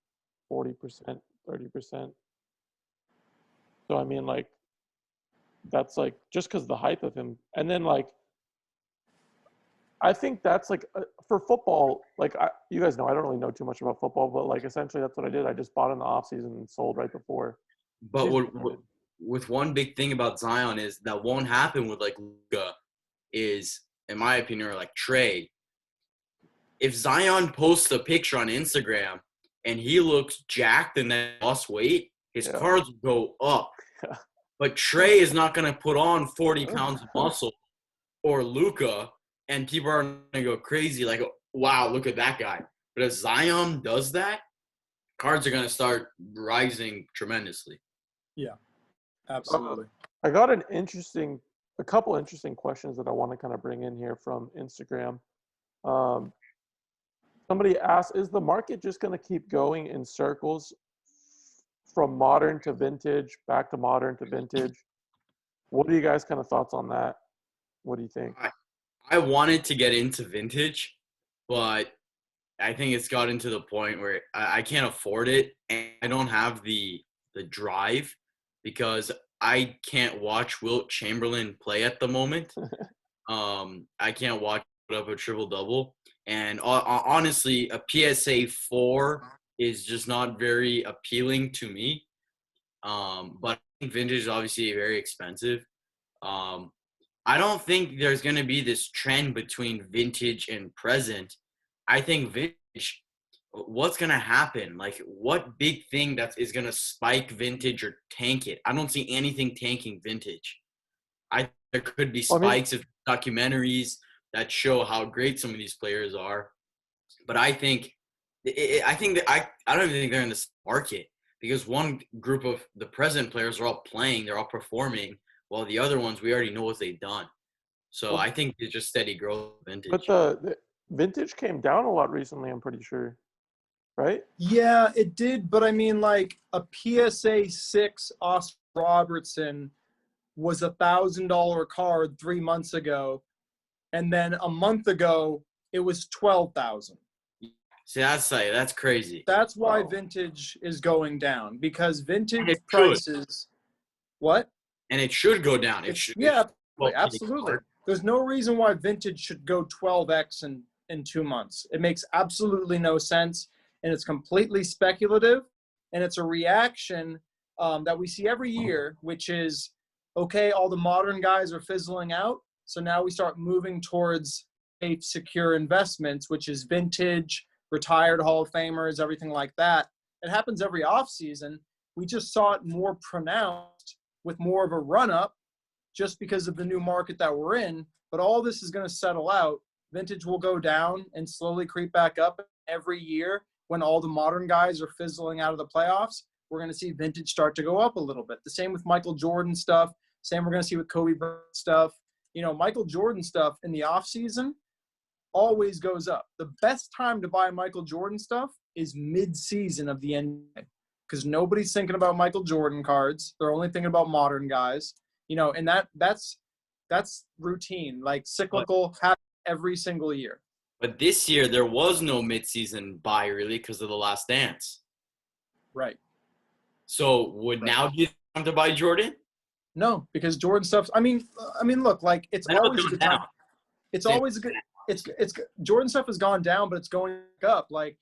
40%, 30%. So I mean, like, that's like just because the hype of him, and then like. I think that's like for football, like you guys know, I don't really know too much about football, but like essentially that's what I did. I just bought in the off season and sold right before. But with one big thing about Zion is that won't happen with like Luka is, in my opinion, or like Trey. If Zion posts a picture on Instagram and he looks jacked and then lost weight, his cards go up. But Trey is not going to put on 40 pounds of muscle, or Luka, and people are going to go crazy like, wow, look at that guy. But if Zion does that, cards are going to start rising tremendously. Yeah, absolutely. I got a couple interesting questions that I want to kind of bring in here from Instagram. Somebody asked, is the market just going to keep going in circles from modern to vintage, back to modern to vintage? What are you guys' kind of thoughts on that? What do you think? I wanted to get into vintage, but I think it's gotten to the point where I can't afford it, and I don't have the drive because I can't watch Wilt Chamberlain play at the moment. I can't watch put up a triple-double. And honestly, a PSA 4 is just not very appealing to me. But I think vintage is obviously very expensive. I don't think there's going to be this trend between vintage and present. I think vintage, what's going to happen? Like, what big thing that is going to spike vintage or tank it? I don't see anything tanking vintage. I think there could be spikes of documentaries that show how great some of these players are. But I don't even think they're in this market, because one group of the present players are all playing, they're all performing, while the other ones, we already know what they've done. So I think it's just steady growth vintage. But the vintage came down a lot recently, I'm pretty sure, right? Yeah, it did. But I mean, like a PSA 6 Oscar Robertson was $1,000 card 3 months ago. And then a month ago, it was $12,000. See, that's crazy. That's why vintage is going down, because vintage And it prices. What? And it should go down. It should. Yeah, Well, absolutely. There's no reason why vintage should go 12x in 2 months. It makes absolutely no sense, and it's completely speculative, and it's a reaction that we see every year, which is, okay, all the modern guys are fizzling out, so now we start moving towards safe, secure investments, which is vintage, retired Hall of Famers, everything like that. It happens every offseason. We just saw it more pronounced with more of a run-up just because of the new market that we're in. But all this is going to settle out. Vintage will go down and slowly creep back up every year. When all the modern guys are fizzling out of the playoffs, we're going to see vintage start to go up a little bit. The same with Michael Jordan stuff. Same we're going to see with Kobe Bryant stuff. You know, Michael Jordan stuff in the offseason always goes up. The best time to buy Michael Jordan stuff is mid-season of the NBA, because nobody's thinking about Michael Jordan cards. They're only thinking about modern guys. You know, and that's routine, like cyclical, happens every single year. But this year there was no midseason buy really because of the Last Dance. Right. So would now be time to buy Jordan? No, because Jordan stuff. I mean, look, like it's always a good time. It's always a good. It's Jordan stuff has gone down, but it's going up. Like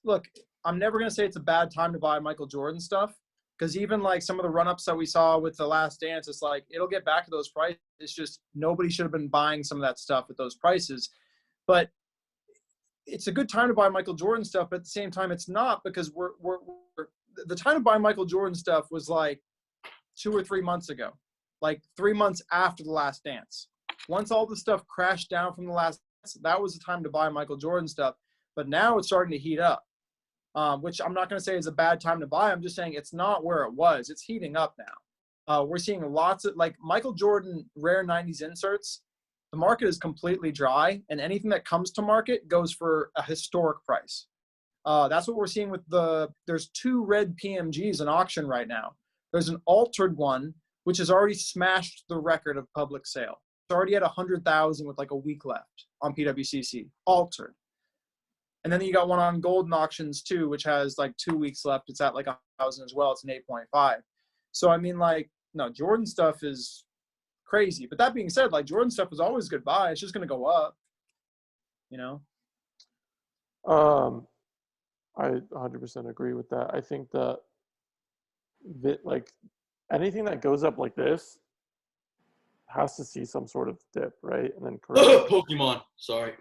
look, I'm never gonna say it's a bad time to buy Michael Jordan stuff, because even like some of the run-ups that we saw with the Last Dance, it's like it'll get back to those prices. It's just nobody should have been buying some of that stuff at those prices. But it's a good time to buy Michael Jordan stuff, but at the same time, it's not, because we're the time to buy Michael Jordan stuff was like 2 or 3 months ago, like 3 months after the Last Dance. Once all the stuff crashed down from the Last Dance, that was the time to buy Michael Jordan stuff. But now it's starting to heat up, which I'm not going to say is a bad time to buy. I'm just saying it's not where it was. It's heating up now. We're seeing lots of, like, Michael Jordan rare 90s inserts. The market is completely dry, and anything that comes to market goes for a historic price. That's what we're seeing with there's 2 red PMGs in auction right now. There's an altered one, which has already smashed the record of public sale. It's already at 100,000 with like a week left on PWCC, altered. And then you got one on Golden Auctions too, which has like 2 weeks left. It's at like 1,000 as well. It's an 8.5. So, I mean, like, no, Jordan stuff is crazy. But that being said, like, Jordan stuff is always a good buy. It's just going to go up, you know? I 100% agree with that. I think that like anything that goes up like this has to see some sort of dip, right? And then correct. Pokemon, sorry.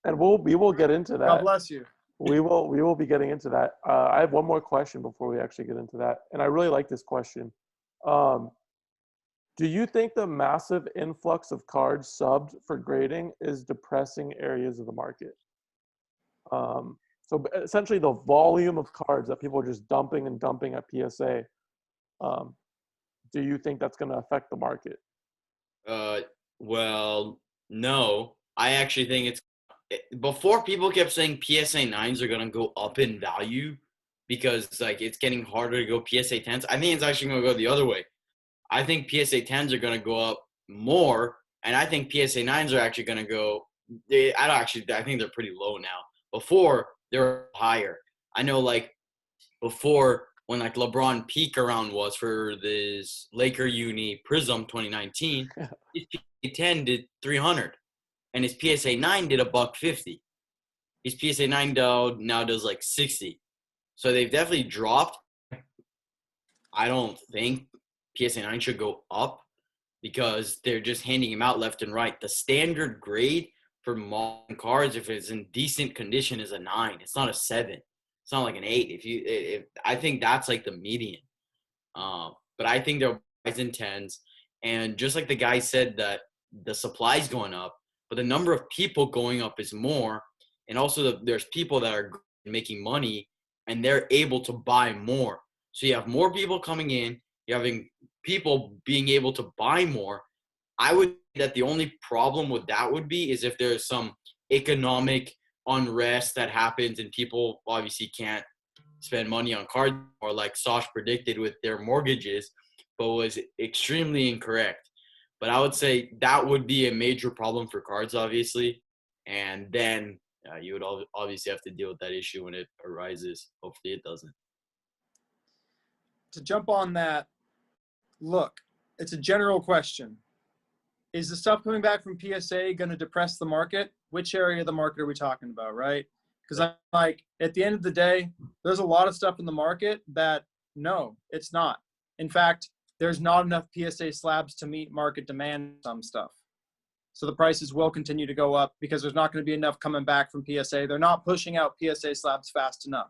And we will get into that. God bless you. We will be getting into that. I have one more question before we actually get into that, and I really like this question. Do you think the massive influx of cards subbed for grading is depressing areas of the market? So essentially, the volume of cards that people are just dumping and dumping at PSA. Do you think that's going to affect the market? Well, no. I actually think before people kept saying PSA 9s are going to go up in value because like it's getting harder to go PSA 10s. I think it's actually going to go the other way. I think PSA 10s are going to go up more, and I think PSA 9s are actually going to go I think they're pretty low now. Before, they were higher. I know, like, before when like LeBron peak around was for this Laker Uni Prism 2019, his PSA 10 did 300, and his PSA 9 did $150. His PSA 9 now does like 60. So they've definitely dropped. I don't think PSA 9 should go up because they're just handing him out left and right. The standard grade for modern cards, if it's in decent condition, is a 9. It's not a 7. It's not like an 8. I think that's like the median. But I think they're buys in 10s. And just like the guy said that the supply's going up, but the number of people going up is more. And also there's people that are making money and they're able to buy more. So you have more people coming in. You're having people being able to buy more. I would say that the only problem with that would be is if there's some economic unrest that happens and people obviously can't spend money on cards, or like Sash predicted with their mortgages, but was extremely incorrect. But I would say that would be a major problem for cards, obviously. And then yeah, you would obviously have to deal with that issue when it arises. Hopefully it doesn't. To jump on that, look, it's a general question. Is the stuff coming back from PSA going to depress the market? Which area of the market are we talking about, right? Because I'm like, at the end of the day, there's a lot of stuff in the market that, no, it's not. In fact, there's not enough PSA slabs to meet market demand on some stuff. So the prices will continue to go up because there's not going to be enough coming back from PSA. They're not pushing out PSA slabs fast enough.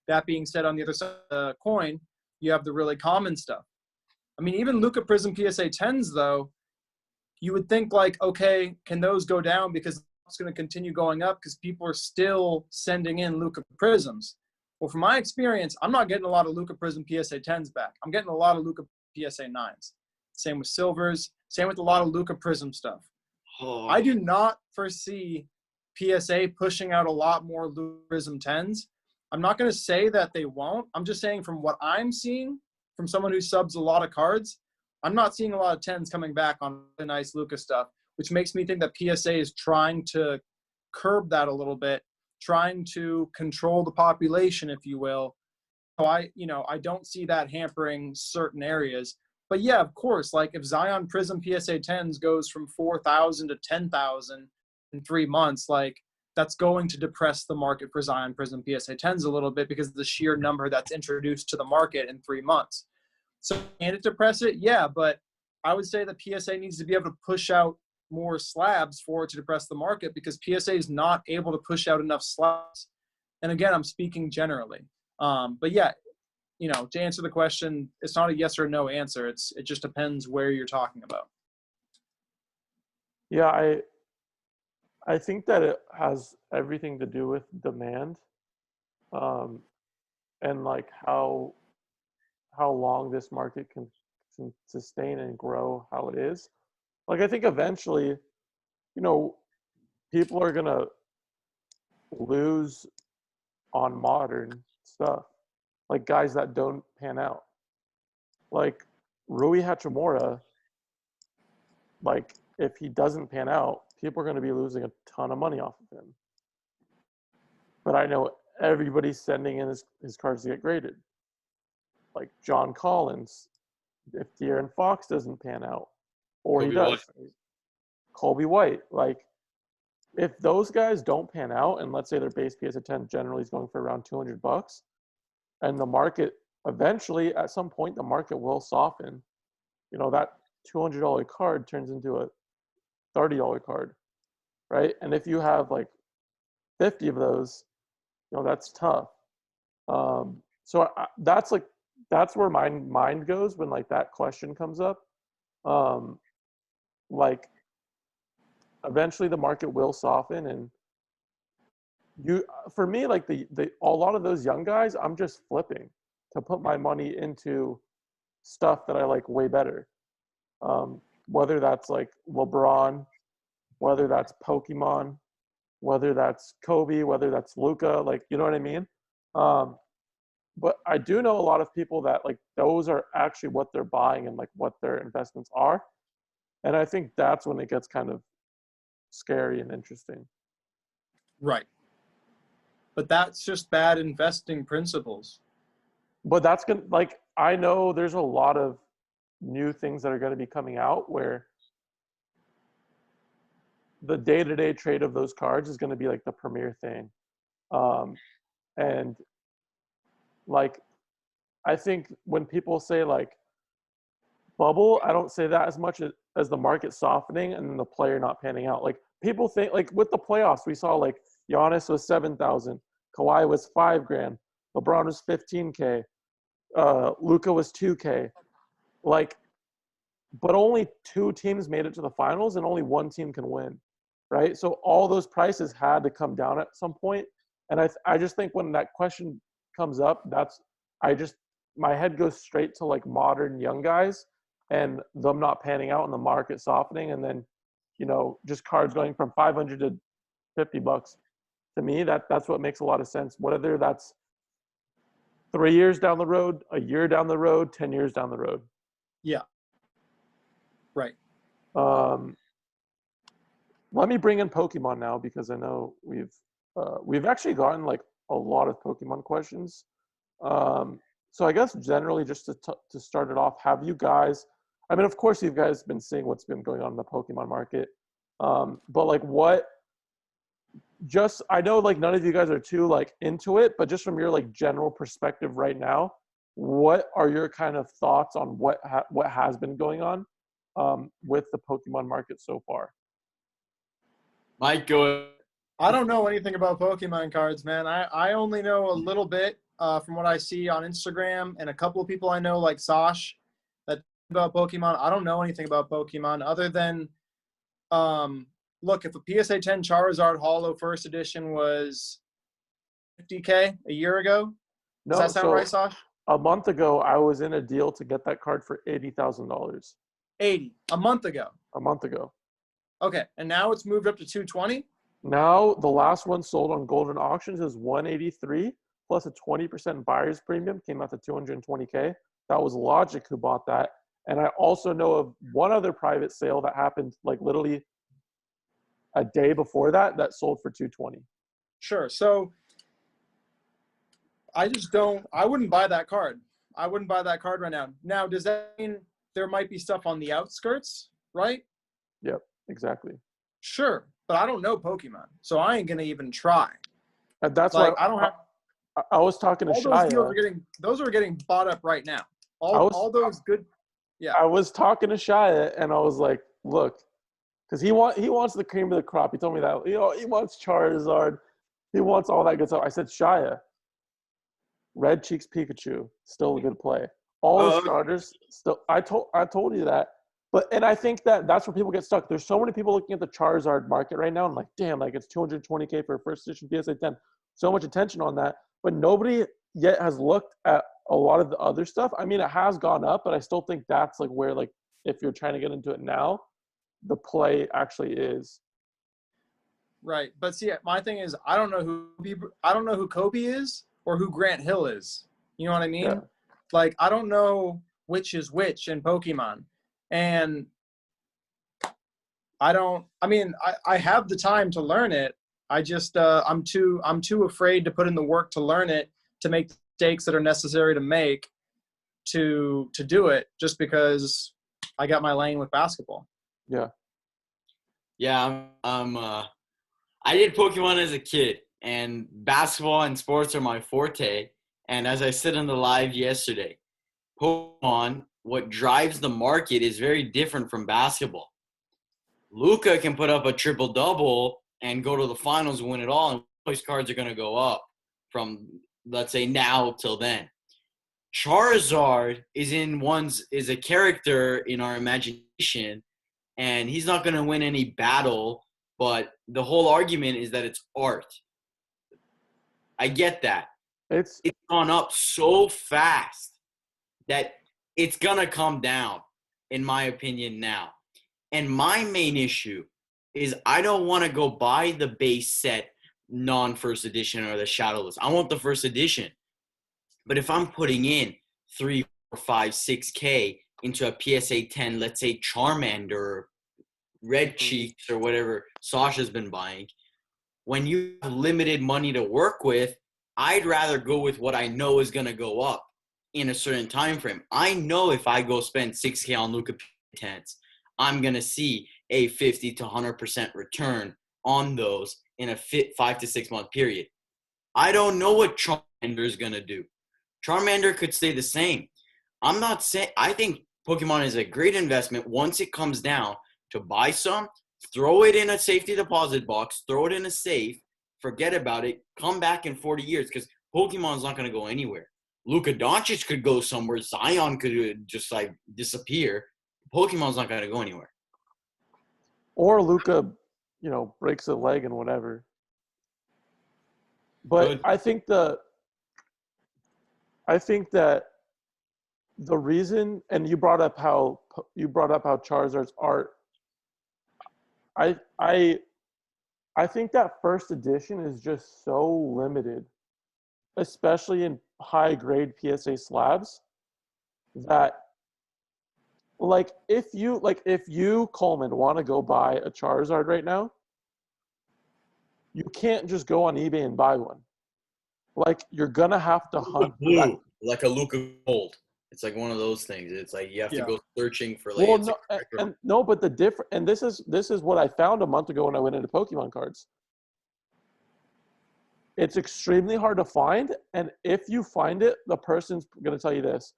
That being said, on the other side of the coin, you have the really common stuff. I mean, even Luka Prism PSA 10s, though, you would think like, okay, can those go down because it's going to continue going up because people are still sending in Luka Prisms. Well, from my experience, I'm not getting a lot of Luka Prism PSA 10s back. I'm getting a lot of Luka PSA 9s. Same with silvers. Same with a lot of Luka Prism stuff. Oh. I do not foresee PSA pushing out a lot more Luka Prism 10s. I'm not going to say that they won't. I'm just saying from what I'm seeing from someone who subs a lot of cards, I'm not seeing a lot of 10s coming back on the nice Luka stuff, which makes me think that PSA is trying to curb that a little bit, trying to control the population, if you will. So I don't see that hampering certain areas. But yeah, of course, like if Zion Prism PSA 10s goes from 4,000 to 10,000 in 3 months, like that's going to depress the market for Zion Prism PSA 10s a little bit because of the sheer number that's introduced to the market in 3 months. So can it depress it? Yeah, but I would say that PSA needs to be able to push out more slabs for it to depress the market because PSA is not able to push out enough slabs. And again, I'm speaking generally. But yeah, to answer the question, it's not a yes or no answer. It just depends where you're talking about. Yeah, I think that it has everything to do with demand, and like how long this market can sustain and grow how it is. Like I think eventually, people are gonna lose on modern stuff, like guys that don't pan out. Like Rui Hachimura, like if he doesn't pan out, people are going to be losing a ton of money off of him. But I know everybody's sending in his cards to get graded. Like John Collins, if De'Aaron Fox doesn't pan out, or Kobe he does, White. Colby White, like if those guys don't pan out, and let's say their base PSA 10 generally is going for around $200, and the market eventually, at some point, the market will soften. That $200 card turns into a $30 card, right? And if you have like 50 of those, that's tough. So that's where my mind goes when like that question comes up. Like eventually the market will soften, and for me, like a lot of those young guys, I'm just flipping to put my money into stuff that I like way better. Whether that's like LeBron, whether that's Pokemon, whether that's Kobe, whether that's Luka, like, you know what I mean? But I do know a lot of people that like those are actually what they're buying and like what their investments are. And I think that's when it gets kind of scary and interesting. Right. But that's just bad investing principles. But that's going to, like, I know there's a lot of new things that are going to be coming out where the day-to-day trade of those cards is going to be like the premier thing. And like, I think when people say like bubble, I don't say that as much as the market softening and then the player not panning out. Like people think like with the playoffs, we saw like Giannis was 7,000, Kawhi was $5,000, LeBron was 15K, Luka was 2K. Like, but only 2 teams made it to the finals and only 1 team can win, right? So all those prices had to come down at some point. And I just think when that question comes up, my head goes straight to like modern young guys and them not panning out and the market softening, and then just cards going from 500 to $50. To me, that's what makes a lot of sense. Whether that's 3 years down the road, a year down the road, 10 years down the road. Yeah. Right. Let me bring in Pokemon now because I know we've we've actually gotten like a lot of Pokemon questions. So I guess generally, just to start it off, have you guys? I mean, of course, you guys been seeing what's been going on in the Pokemon market, but like, what? Just I know like none of you guys are too like into it, but just from your like general perspective right now, what are your kind of thoughts on what has been going on with the Pokemon market so far? Mike, go. I don't know anything about Pokemon cards, man. I only know a little bit from what I see on Instagram and a couple of people I know, like Sash, that about Pokemon. I don't know anything about Pokemon other than, look, if a PSA 10 Charizard Holo First Edition was $50K a year ago, does that sound right, Sash? A month ago, I was in a deal to get that card for $80,000. 80 a month ago. A month ago. Okay, and now it's moved up to 220. Now the last one sold on Golden Auctions is 183 plus a 20% buyer's premium, came out to 220K. That was Logic who bought that. And I also know of one other private sale that happened like literally a day before that sold for 220. Sure. So I wouldn't buy that card. I wouldn't buy that card right now. Now, does that mean there might be stuff on the outskirts, right? Yep, exactly. Sure. But I don't know Pokemon, so I ain't going to even try. And that's like, why I don't have. I was talking to Shaya. Those are getting bought up right now. All those good. Yeah. I was talking to Shaya and I was like, look, because he wants the cream of the crop. He told me that, he wants Charizard. He wants all that good stuff. I said, Shia, Red Cheeks Pikachu, still a good play. All the starters, still. I told you that. And I think that's where people get stuck. There's so many people looking at the Charizard market right now and like, damn, like it's 220K for a first edition PSA 10. So much attention on that. But nobody yet has looked at a lot of the other stuff. I mean, it has gone up, but I still think that's like where, like, if you're trying to get into it now, the play actually is. Right. But see, my thing is, I don't know who Kobe is or who Grant Hill is. You know what I mean? Yeah. Like, I don't know which is which in Pokemon. And I have the time to learn it. I just, I'm too afraid to put in the work to learn it, to make the mistakes that are necessary to make to do it, just because I got my lane with basketball. Yeah. Yeah. I did Pokemon as a kid, and basketball and sports are my forte. And as I said on the live yesterday, Pokemon, what drives the market is very different from basketball. Luka can put up a triple-double and go to the finals and win it all, and those cards are going to go up from, let's say, now till then. Charizard is a character in our imagination, and he's not going to win any battle, but the whole argument is that it's art. I get that. It's gone up so fast that it's going to come down, in my opinion, now. And my main issue is I don't want to go buy the base set non-first edition or the shadowless. I want the first edition. But if I'm putting in 3, 4, 5, 6K into a PSA 10, let's say Charmander, Red Cheeks, or whatever Sasha's been buying, when you have limited money to work with, I'd rather go with what I know is going to go up in a certain time frame. I know if I go spend 6K on Luka 10s, I'm going to see a 50 to 100% return on those in a 5 to 6 month period. I don't know what Charmander is going to do. Charmander could stay the same. I'm not saying – I think Pokemon is a great investment once it comes down to buy some, throw it in a safety deposit box, throw it in a safe, forget about it, come back in 40 years because Pokemon's not going to go anywhere. Luka Doncic could go somewhere. Zion could just like disappear. Pokemon's not going to go anywhere. Or Luka, breaks a leg and whatever. But Good. I think that the reason, and you brought up how Charizard's art. I think that first edition is just so limited, especially in high grade PSA slabs, that if you Coleman want to go buy a Charizard right now, you can't just go on eBay and buy one. Like, you're gonna have to hunt blue, like a Luca Gold. It's like one of those things. It's like you have to go searching for like. Well, no, and no, but the different, and this is what I found a month ago when I went into Pokemon cards. It's extremely hard to find, and if you find it, the person's gonna tell you this.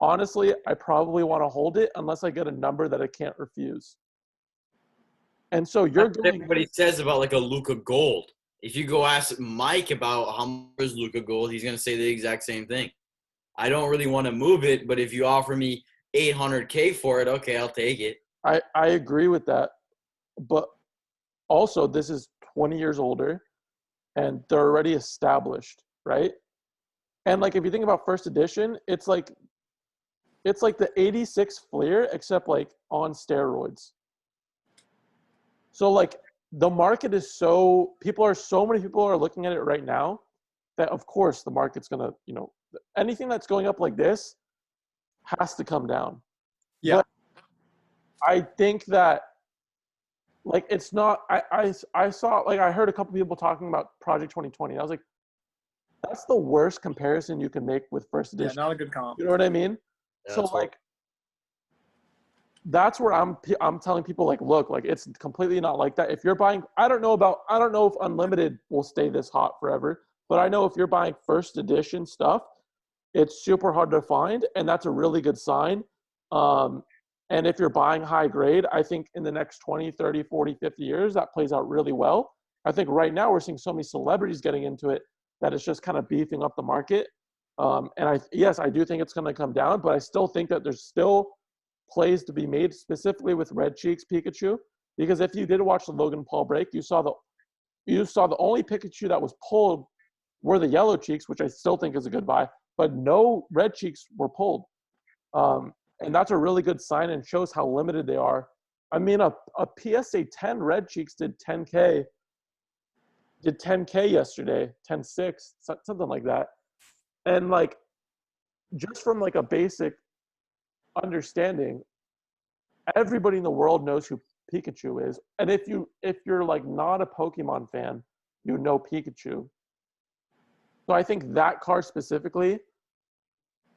Honestly, I probably want to hold it unless I get a number that I can't refuse. And so you're going. Everybody says about like a Luca Gold. If you go ask Mike about how much is Luca Gold, he's gonna say the exact same thing. I don't really want to move it, but if you offer me $800K for it, okay, I'll take it. I agree with that, but also this is 20 years older, and they're already established, right? And like if you think about first edition, it's like the 86 Fleer, except like on steroids. So like the market is so many people are looking at it right now that of course the market's gonna, anything that's going up like this has to come down. Yeah. But I think that like it's not I saw, like, I heard a couple people talking about Project 2020. I was like, that's the worst comparison you can make with first edition. Yeah, not a good comp. You know what I mean? Yeah, so like that's where I'm telling people, like, look, like it's completely not like that. If you're buying, I don't know if Unlimited will stay this hot forever, but I know if you're buying first edition stuff, it's super hard to find, and that's a really good sign. And if you're buying high grade, I think in the next 20, 30, 40, 50 years, that plays out really well. I think right now we're seeing so many celebrities getting into it that it's just kind of beefing up the market. And I do think it's going to come down, but I still think that there's still plays to be made, specifically with Red Cheeks Pikachu, because if you did watch the Logan Paul break, you saw the only Pikachu that was pulled were the Yellow Cheeks, which I still think is a good buy, but no Red Cheeks were pulled. And that's a really good sign and shows how limited they are. I mean, a PSA 10 Red Cheeks did 10K yesterday, 10.6, something like that. And like, just from like a basic understanding, everybody in the world knows who Pikachu is. And if you're like not a Pokemon fan, you know Pikachu. So I think that card specifically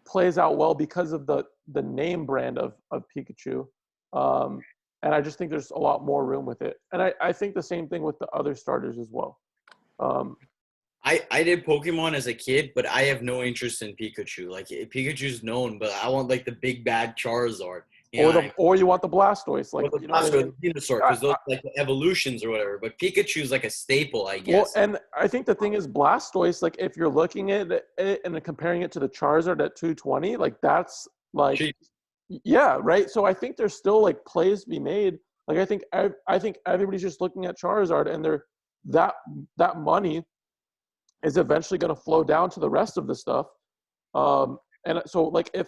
plays out well because of the name brand of Pikachu. And I just think there's a lot more room with it. And I think the same thing with the other starters as well. I did Pokemon as a kid, but I have no interest in Pikachu. Like, Pikachu's known, but I want like the big bad Charizard. Or you want the Blastoise, like, or the Blastoise, Venusaur, because those like the evolutions or whatever. But Pikachu's like a staple, I guess. Well, and I think the thing is Blastoise, like if you're looking at it and comparing it to the Charizard at 220, like that's like cheap. Yeah, right. So I think there's still like plays to be made. Like I think everybody's just looking at Charizard, and that money is eventually going to flow down to the rest of the stuff. And so like if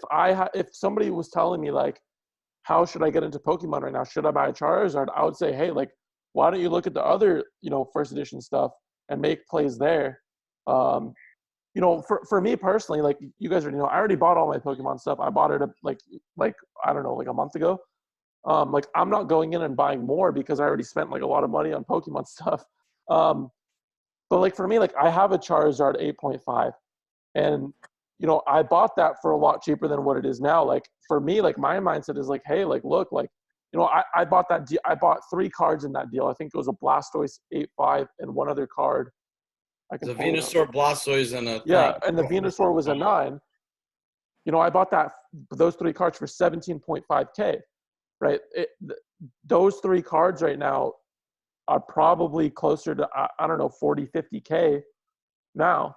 somebody was telling me like, how should I get into Pokemon right now? Should I buy a Charizard? I would say, hey, like, why don't you look at the other, first edition stuff and make plays there? For me personally, like you guys already know, I already bought all my Pokemon stuff. I bought it like I don't know, like a month ago. Like I'm not going in and buying more because I already spent like a lot of money on Pokemon stuff. But like for me, like I have a Charizard 8.5, and I bought that for a lot cheaper than what it is now. Like for me, like my mindset is like, hey, like look, like I bought that deal. I bought 3 cards in that deal. I think it was a Blastoise 8.5 and one other card. The Venusaur, Blastoise, and a and the Venusaur was a 9. I bought those 3 cards for 17.5K, right? Those 3 cards right now are probably closer to I don't know 40, 50K now.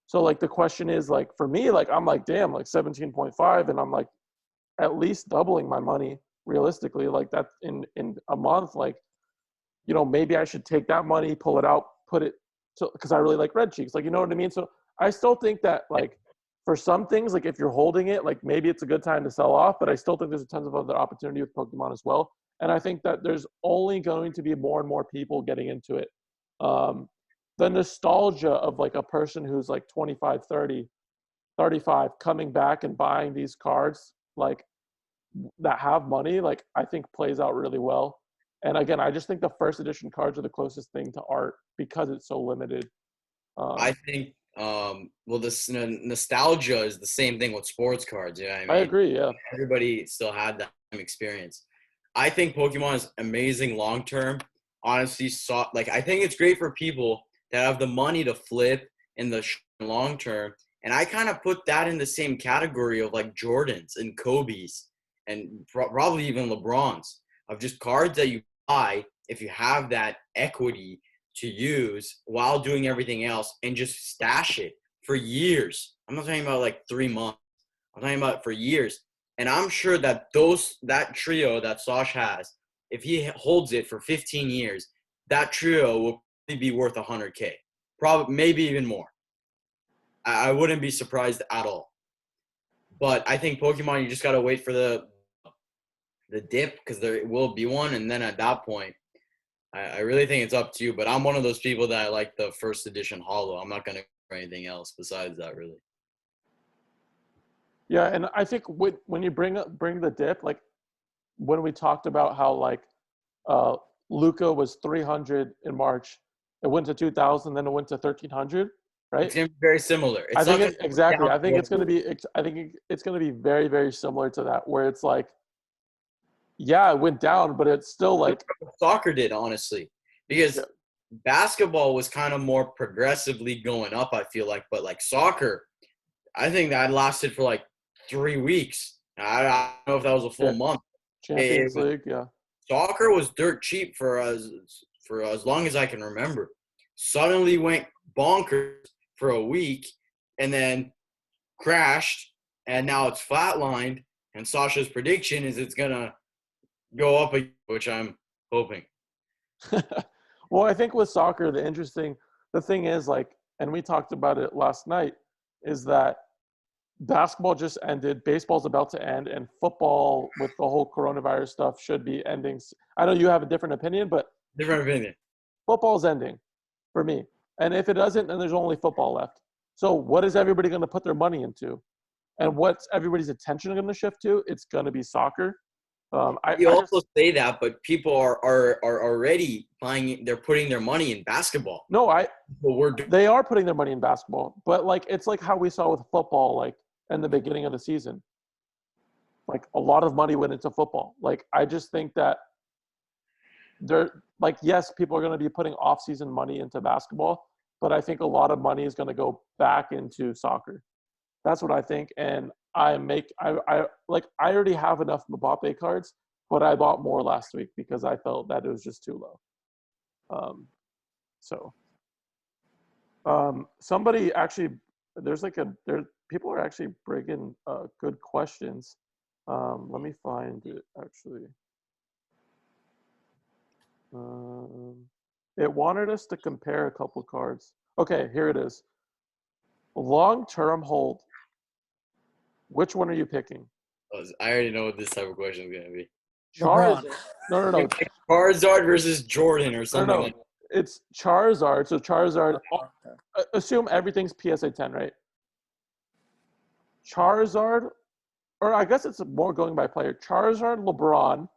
So like the question is like for me, like I'm like, damn, like 17.5, and I'm like at least doubling my money realistically, like that in a month. Like, maybe I should take that money, pull it out, put it to, because I really like Red Cheeks. Like, you know what I mean? So I still think that like for some things, like if you're holding it, like maybe it's a good time to sell off, but I still think there's tons of other opportunity with Pokemon as well. And I think that there's only going to be more and more people getting into it. The nostalgia of like a person who's like 25, 30, 35 coming back and buying these cards like that have money, like I think plays out really well. And again, I just think the first edition cards are the closest thing to art because it's so limited. I think, well, this nostalgia is the same thing with sports cards. You know what I mean? I agree. Yeah. Everybody still had that same experience. I think Pokemon is amazing long term. Honestly, I think it's great for people that have the money to flip in the long term. And I kind of put that in the same category of like Jordans and Kobe's and probably even LeBron's, of just cards that you buy if you have that equity to use while doing everything else and just stash it for years. I'm not talking about like 3 months. I'm talking about for years. And I'm sure that that trio that Sash has, if he holds it for 15 years, that trio will probably be worth 100K. Probably, maybe even more. I wouldn't be surprised at all. But I think Pokemon, you just got to wait for the dip, because there will be one. And then at that point, I really think it's up to you. But I'm one of those people that I like the first edition holo. I'm not going to do anything else besides that, really. Yeah, and I think when you bring the dip, like when we talked about how like Luca was 300 in March, it went to 2,000, then it went to 1,300, right? It's going to be very similar. I think exactly. I think it's going to be. I think it's going to be very, very similar to that, where it's like, yeah, it went down, but it's still like soccer did, honestly, because basketball was kind of more progressively going up, I feel like, but like soccer, I think that lasted for like 3 weeks. I don't know if that was a full month. Champions League, yeah. Soccer was dirt cheap for as long as I can remember. Suddenly went bonkers for a week and then crashed, and now it's flatlined. And Sasha's prediction is it's gonna go up, which I'm hoping. Well, I think with soccer, the thing is, like, and we talked about it last night, is that basketball just ended, baseball's about to end, and football with the whole coronavirus stuff should be ending. I know you have a different opinion, but football's ending for me. And if it doesn't, then there's only football left. So what is everybody going to put their money into? And what's everybody's attention going to shift to? It's going to be soccer. You also say that, but people are already buying. They're putting their money in basketball. No, they are putting their money in basketball, but like it's like how we saw with football, like in the beginning of the season. Like a lot of money went into football. Like I just think that yes, people are going to be putting off-season money into basketball, but I think a lot of money is going to go back into soccer. That's what I think, and I already have enough Mbappe cards, but I bought more last week because I felt that it was just too low. Somebody actually, people are actually bringing good questions. Let me find it actually. It wanted us to compare a couple cards. Okay, here it is. Long-term hold. Which one are you picking? I already know what this type of question is going to be. Charizard. No. Charizard versus Jordan or something. No. It's Charizard. So Charizard, assume everything's PSA 10, right? Charizard, or I guess it's more going by player. Charizard, LeBron.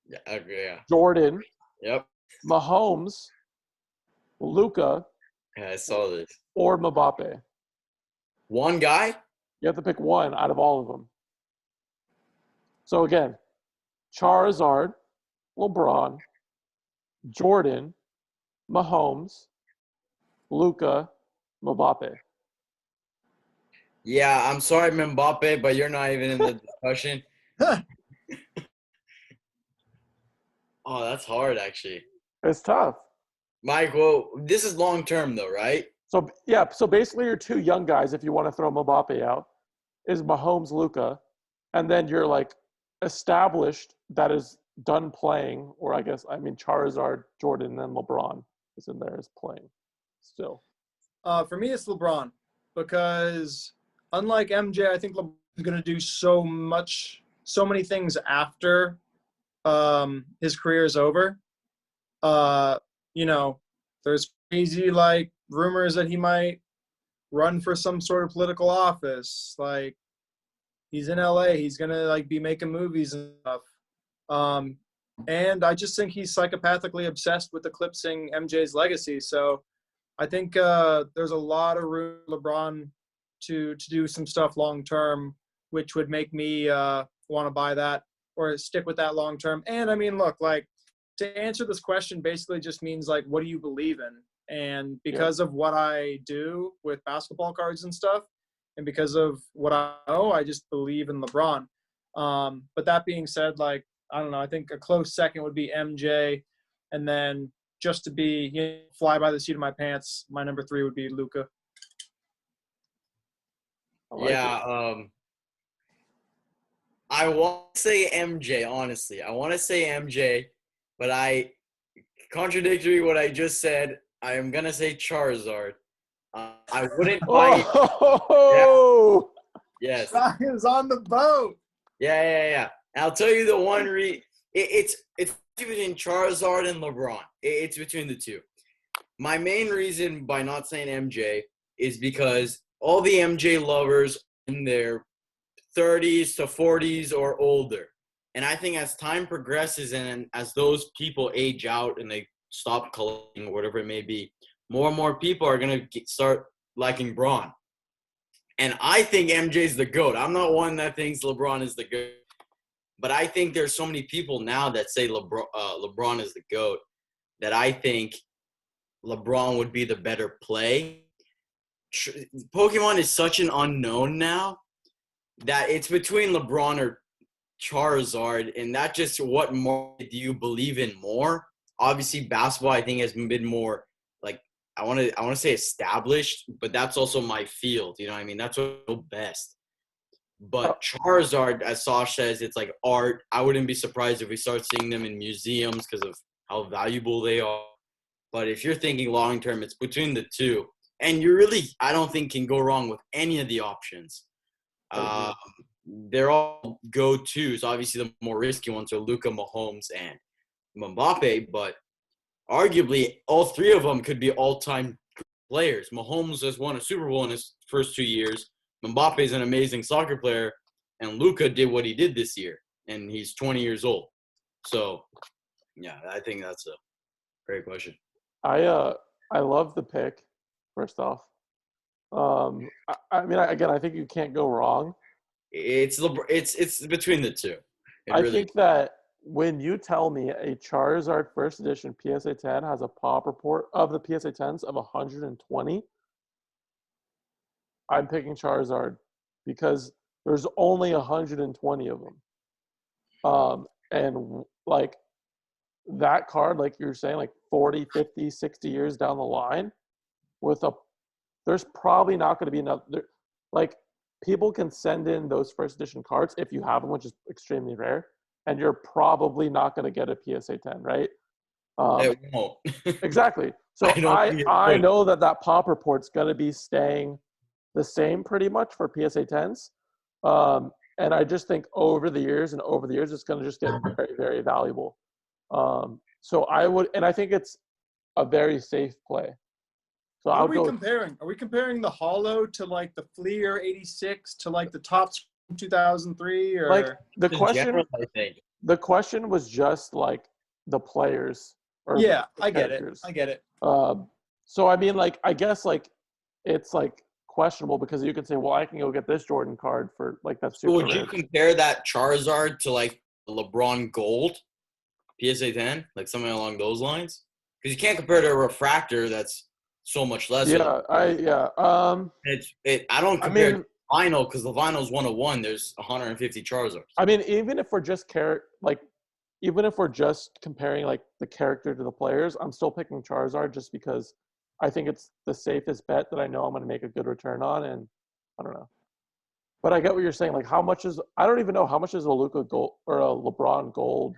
Yeah. Jordan. Yep. Mahomes. Luca. Yeah, I saw this. Or Mbappe. One guy? You have to pick one out of all of them. So again, Charizard, LeBron, Jordan, Mahomes, Luca, Mbappe. Yeah, I'm sorry, Mbappe, but you're not even in the discussion. Oh, that's hard, actually. It's tough. Mike, well, this is long term, though, right? So, yeah, so basically your two young guys, if you want to throw Mbappe out, is Mahomes, Luca, and then you're like established that is done playing, or Charizard, Jordan, and then LeBron is in there as playing still. For me, it's LeBron because unlike MJ, I think LeBron is going to do so many things after his career is over. There's crazy like rumors that he might run for some sort of political office. Like he's in LA, he's gonna like be making movies and stuff. And I just think he's psychopathically obsessed with eclipsing MJ's legacy. So I think there's a lot of room for LeBron to do some stuff long term, which would make me want to buy that or stick with that long term. And I mean, look, like, to answer this question basically just means, like, what do you believe in? And because of what I do with basketball cards and stuff, and because of what I know, I just believe in LeBron. But that being said, like, I don't know, I think a close second would be MJ. And then just to be, fly by the seat of my pants, my number 3 would be Luka. I want to say MJ, honestly. I want to say MJ, but contradictory what I just said, I am going to say Charizard. I wouldn't buy Oh! Yeah. Yes. Ryan's on the boat. Yeah. And I'll tell you the one it's between Charizard and LeBron. It's between the two. My main reason by not saying MJ is because all the MJ lovers in their 30s to 40s or older. And I think as time progresses and as those people age out and they stop collecting or whatever it may be, more and more people are going to start liking Braun. And I think MJ's the GOAT. I'm not one that thinks LeBron is the GOAT. But I think there's so many people now that say LeBron is the GOAT that I think LeBron would be the better play. Pokemon is such an unknown now that it's between LeBron or Charizard, and that just what more do you believe in more? Obviously, basketball I think has been more like I want to say established, but that's also my field. You know what I mean? That's what I know best. But Charizard, as Sash says, it's like art. I wouldn't be surprised if we start seeing them in museums because of how valuable they are. But if you're thinking long term, it's between the two, and you really I don't think can go wrong with any of the options. They're all go-tos. Obviously, the more risky ones are Luka, Mahomes, and Mbappe. But arguably, all three of them could be all-time players. Mahomes has won a Super Bowl in his first 2 years. Mbappe is an amazing soccer player. And Luka did what he did this year. And he's 20 years old. So, yeah, I think that's a great question. I love the pick, first off. I mean, again, I think you can't go wrong. It's between the two. I think that when you tell me a Charizard first edition PSA 10 has a pop report of the PSA 10s of 120, I'm picking Charizard because there's only 120 of them. And like that card, like you're saying, like 40, 50, 60 years down the line, there's probably not going to be enough. Like, people can send in those first edition cards if you have them, which is extremely rare, and you're probably not going to get a PSA 10, right? It won't. Exactly. So I know that pop report's going to be staying the same pretty much for PSA 10s. And I just think over the years, it's going to just get very, very valuable. So I think it's a very safe play. So What are we comparing? Are we comparing the Hollow to like the Fleer 86 to like the Topps 2003? Or like the question? General, I think. The question was just like the players. Yeah, I get it. So I mean, like, I guess like it's like questionable because you could say, well, I can go get this Jordan card for like that's super. Would you compare that Charizard to like LeBron Gold PSA 10, like something along those lines? Because you can't compare to a refractor that's so much less. I don't compare to vinyl because the vinyl's 101. There's 150 Charizards. I mean, even if we're just comparing like the character to the players, I'm still picking Charizard just because I think it's the safest bet that I know I'm going to make a good return on, and I don't know. But I get what you're saying. Like, I don't even know how much is a Luka Gold or a LeBron Gold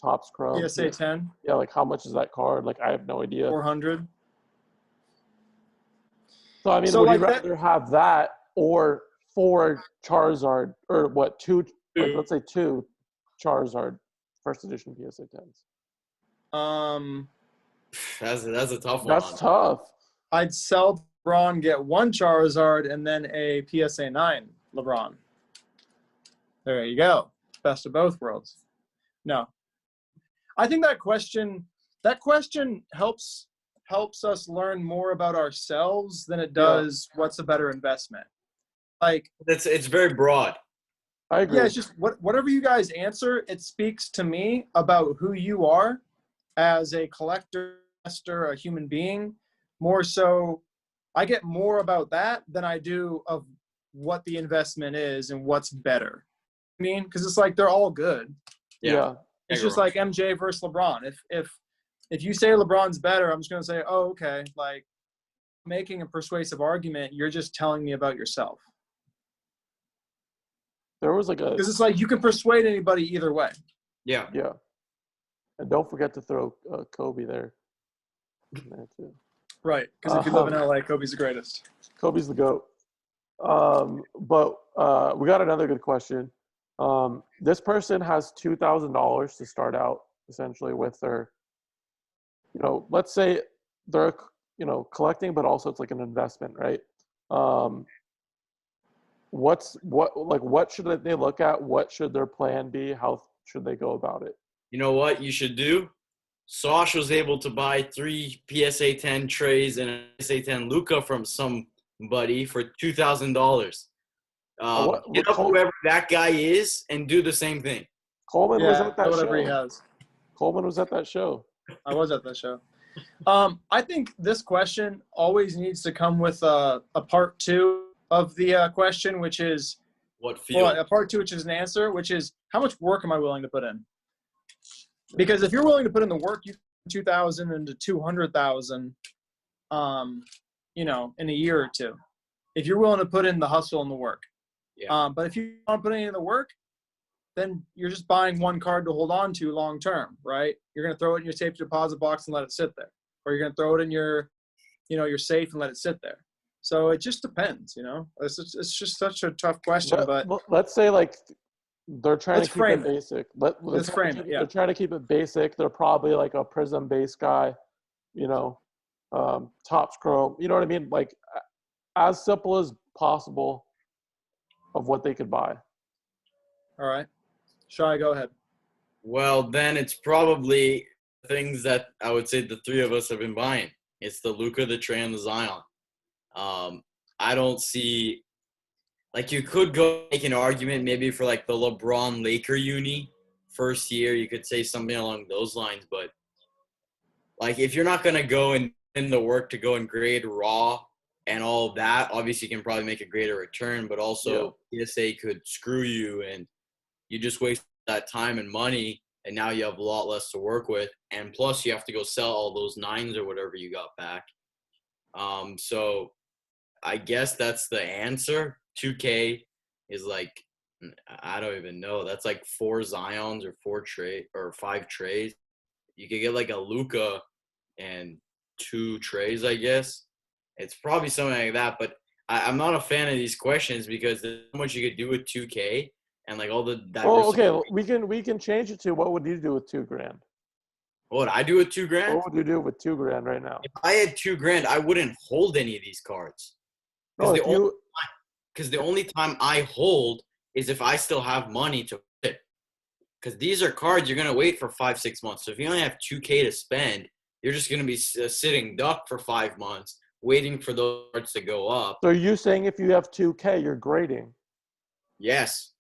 Topps Chrome PSA 10. Yeah, like how much is that card? Like, I have no idea. 400. So I mean, would you rather have that or 4 Charizard or what? Two. Like, let's say 2 Charizard first edition PSA 10s. That's a tough one. That's tough. I'd sell LeBron, get 1 Charizard, and then a PSA 9 LeBron. There you go. Best of both worlds. No. I think that question helps us learn more about ourselves than it does what's a better investment. Like It's very broad. I agree. Yeah, it's just whatever you guys answer, it speaks to me about who you are as a collector, investor, a human being. More so, I get more about that than I do of what the investment is and what's better. I mean, because it's like they're all good. Yeah. It's just like MJ versus LeBron. If you say LeBron's better, I'm just gonna say, oh, okay. Like making a persuasive argument, you're just telling me about yourself. There was like Because it's like you can persuade anybody either way. Yeah. Yeah. And don't forget to throw Kobe there too. Right. Because if you live in LA, Kobe's the greatest. Kobe's the GOAT. But we got another good question. This person has $2,000 to start out essentially with their, let's say they're, collecting, but also it's like an investment, right? What should they look at? What should their plan be? How should they go about it? You know what you should do? Sash was able to buy 3 PSA 10 trays and a PSA 10 Luka from somebody for $2,000. Get up whoever that guy is and do the same thing. Coleman was at that whatever show. He has. Coleman was at that show. I was at that show. I think this question always needs to come with a part 2 of the question, which is what field? Well, a part 2, which is an answer, which is how much work am I willing to put in? Because if you're willing to put in the work, you 2,000 into 200,000, in a year or two. If you're willing to put in the hustle and the work, but if you aren't putting in the work, then you're just buying one card to hold on to long term, right? You're gonna throw it in your safe deposit box and let it sit there, or you're gonna throw it in your, your safe and let it sit there. So it just depends, It's just such a tough question, but let's say like they're trying to keep it basic. Let's frame it. Yeah. They're trying to keep it basic. They're probably like a Prism base guy, Topps Chrome. You know what I mean? Like as simple as possible of what they could buy. All right. Shai, go ahead. Well, then it's probably things that I would say the 3 of us have been buying. It's the Luka, the Trae, and the Zion. I don't see – like you could go make an argument maybe for like the LeBron Laker uni first year. You could say something along those lines. But like if you're not going to go in the work to go and grade raw and all of that, obviously you can probably make a greater return. But also PSA could screw you and you just waste that time and money, and now you have a lot less to work with. And plus you have to go sell all those 9s or whatever you got back. So I guess that's the answer. 2K is like, I don't even know. That's like 4 Zions or 4 Trae or 5 Trays. You could get like a Luka and 2 Trays, I guess. It's probably something like that. But I'm not a fan of these questions because there's so much you could do with 2K and like all the diversity. Oh, okay. We can change it to what would you do with $2,000? What would I do with $2,000? What would you do with $2,000 right now? If I had $2,000, I wouldn't hold any of these cards. Because the only time I hold is if I still have money to put it. Because these are cards you're going to wait for 5-6 months. So if you only have $2,000 to spend, you're just going to be sitting duck for 5 months waiting for those cards to go up. So are you saying if you have $2,000, you're grading? Yes.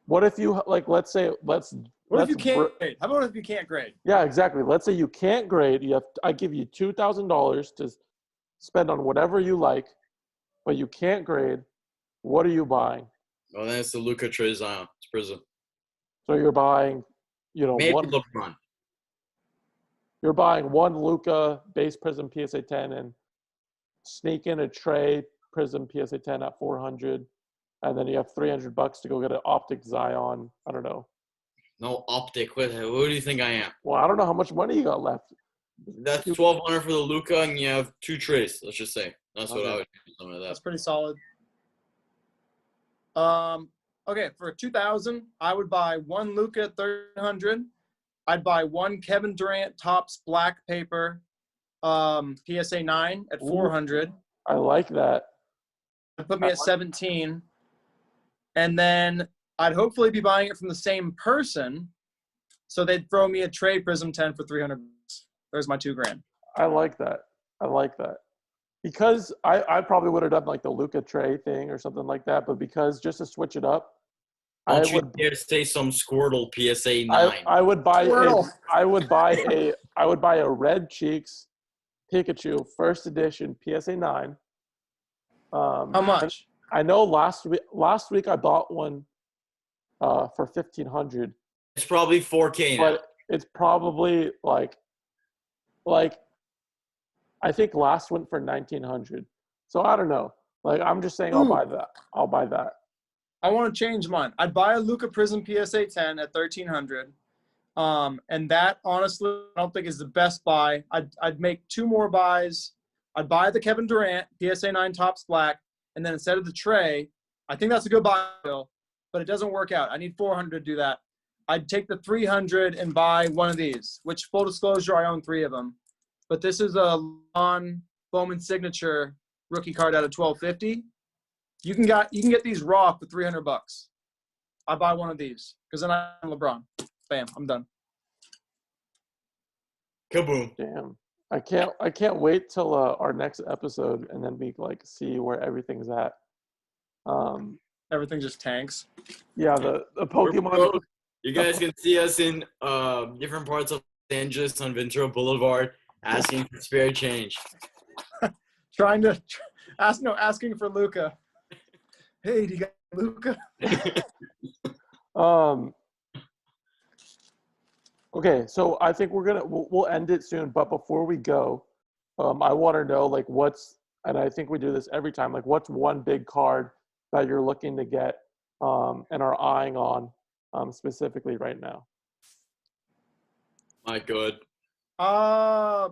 What if you, like, what if you can't grade? How about if you can't grade? Yeah, exactly. Let's say you can't grade. I give you $2,000 to spend on whatever you like, but you can't grade. What are you buying? Well, then it's the Luka, Trae, Zion. It's Prism. So you're buying, maybe LeBron. You're buying one Luka base Prism PSA 10 and sneak in a Trae Prism PSA 10 at 400, and then you have $300 to go get an Optic Zion. I don't know. No Optic. What do you think I am? Well, I don't know how much money you got left. That's $1,200 for the Luka, and you have 2 Trays. Let's just say that's what I would do. Something like that. That's pretty solid. Okay, for 2,000, I would buy one Luka at 300. I'd buy one Kevin Durant Topps Black Paper PSA 9 at 400. I like that. It'd put me at 17. And then I'd hopefully be buying it from the same person. So they'd throw me a Trey Prism 10 for $300. There's my $2,000. I like that. Because I probably would have done like the Luka Trey thing or something like that, but because just to switch it up, Don't you dare say some Squirtle PSA 9. I would buy Squirtle. I would buy a Red Cheeks Pikachu first edition PSA 9. How much? I know last week I bought one for $1,500. It's probably 4K now. But it's probably like I think last went for $1,900. So I don't know. Like I'm just saying, I'll buy that. I want to change mine. I'd buy a Luka Prism PSA 10 at $1,300. And that honestly, I don't think is the best buy. I'd make 2 more buys. I'd buy the Kevin Durant PSA 9 Topps Black, and then instead of the Trey, I think that's a good buy, Bill, but it doesn't work out. I need $400 to do that. I'd take the $300 and buy one of these, which full disclosure, I own 3 of them. But this is a LeBron Bowman signature rookie card out of $1,250. You can get these raw for $300. I buy one of these because then I'm LeBron. Bam, I'm done. Kaboom. Damn. I can't wait till our next episode and then we like see where everything's at. Everything just tanks. Yeah, the Pokemon. You guys can see us in different parts of Los Angeles on Ventura Boulevard asking for spare change. Asking for Luka. Hey, do you got Luka? Okay, so I think we'll end it soon, but before we go, I want to know like and I think we do this every time, like what's one big card that you're looking to get and are eyeing on specifically right now? My God. A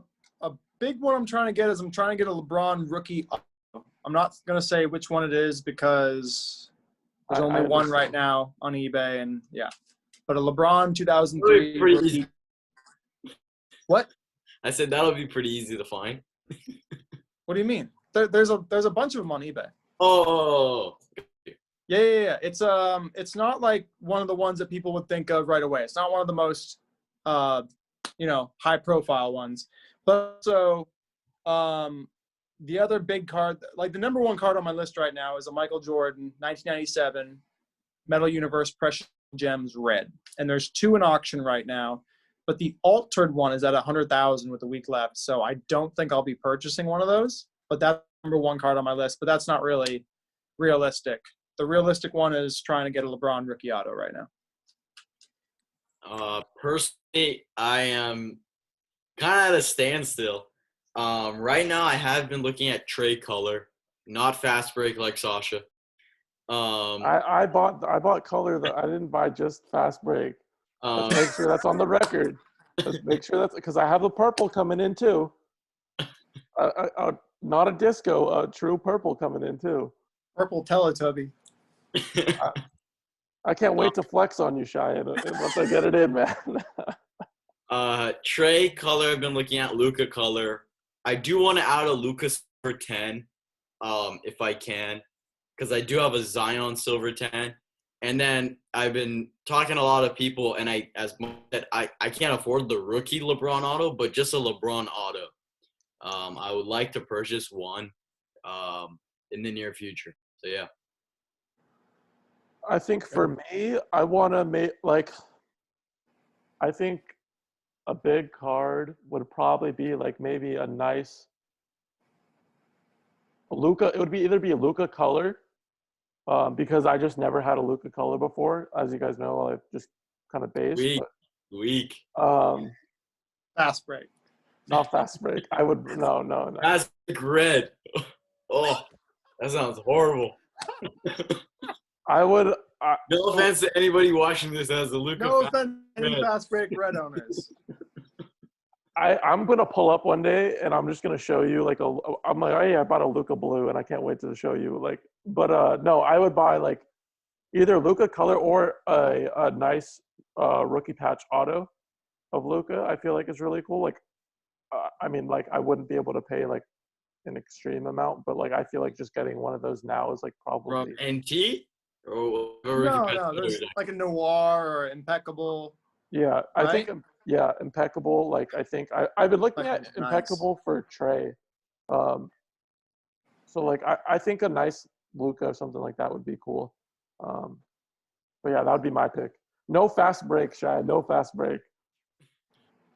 big one I'm trying to get is a LeBron rookie. I'm not going to say which one it is because there's only one right now on eBay, and yeah. But a LeBron 2003 pretty rookie. easy. What? I said that'll be pretty easy to find. What do you mean? There's a bunch of them on eBay. Oh. Yeah. It's not like one of the ones that people would think of right away. It's not one of the most, high profile ones. But so, the other big card, like the number one card on my list right now is a Michael Jordan 1997 Metal Universe Precious Gems Red. And there's 2 in auction right now, but the altered one is at 100,000 with a week left. So I don't think I'll be purchasing one of those, but that's the number one card on my list, but that's not really realistic. The realistic one is trying to get a LeBron rookie auto right now. Personally, I am kind of at a standstill. Right now, I have been looking at Trey color, not fast break like Sasha. I bought color. I didn't buy just fast break. Let's make sure that's on the record. Let's make sure that's because I have the purple coming in too. Not a disco, a true purple coming in too. Purple Teletubby. I can't wait to flex on you, Shaya, once I get it in, man. Trey color, I've been looking at Luka color. I do want to add a Luka silver 10, if I can, because I do have a Zion silver 10. And then I've been talking to a lot of people, and I can't afford the rookie LeBron auto, but just a LeBron auto. I would like to purchase one in the near future. So yeah. I think for me, I want to make I think a big card would probably be like maybe a nice Luka. It would either be a Luka color, because I just never had a Luka color before. As you guys know, I just kind of base. Weak. Fast break. Not fast break. I would no. Fast break red. Oh, that sounds horrible. I would. No offense to anybody watching this as a Luka. No offense to any fast break red owners. I'm gonna pull up one day and I'm just gonna show you I'm like, oh yeah, I bought a Luka blue and I can't wait to show you but no, I would buy like either Luka color or a nice rookie patch auto of Luka. I feel like it's really cool. I wouldn't be able to pay like an extreme amount, but like I feel like just getting one of those now is like probably from NT. No, there's like a noir or impeccable. Yeah, I Right? think impeccable. Like I think I've been looking at Nice. impeccable for Trey. So like I think a nice Luca or something like that would be cool. But yeah, that would be my pick. No fast break, Shy. No fast break.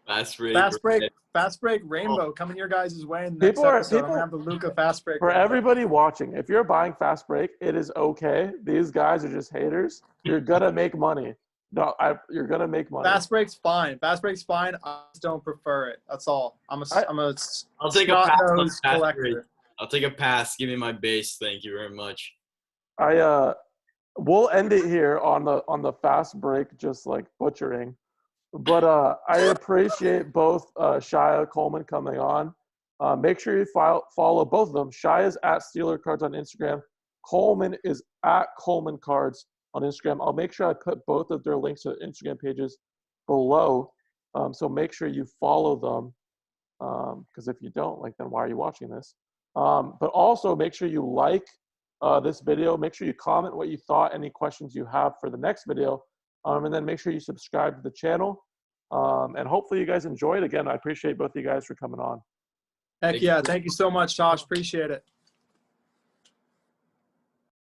Fast break rainbow coming your guys' way in the next People are episode. I'm gonna have the Luca fast break for rainbow. everybody watching. If you're buying fast break, it is okay. These guys are just haters. You're gonna make money. No, you're gonna make money. Fast break's fine. Fast break's fine. I just don't prefer it. That's all. I'm a I'll take a pass on snot-nosed fast collector. break. I'll take a pass. Give me my base. Thank you very much. We'll end it here on the fast break, just like butchering. But I appreciate both Shaya Coleman coming on. Make sure you follow both of them. Shaya's at Steeler Cards on Instagram. Coleman is at Coleman Cards on Instagram. I'll make sure I put both of their links to the Instagram pages below. So make sure you follow them. Because if you don't, like, then why are you watching this? But also make sure you like this video. Make sure you comment what you thought, any questions you have for the next video. And then make sure you subscribe to the channel. And hopefully you guys enjoyed. Again, I appreciate both of you guys for coming on. Heck yeah. Thank you so much, Josh. Appreciate it.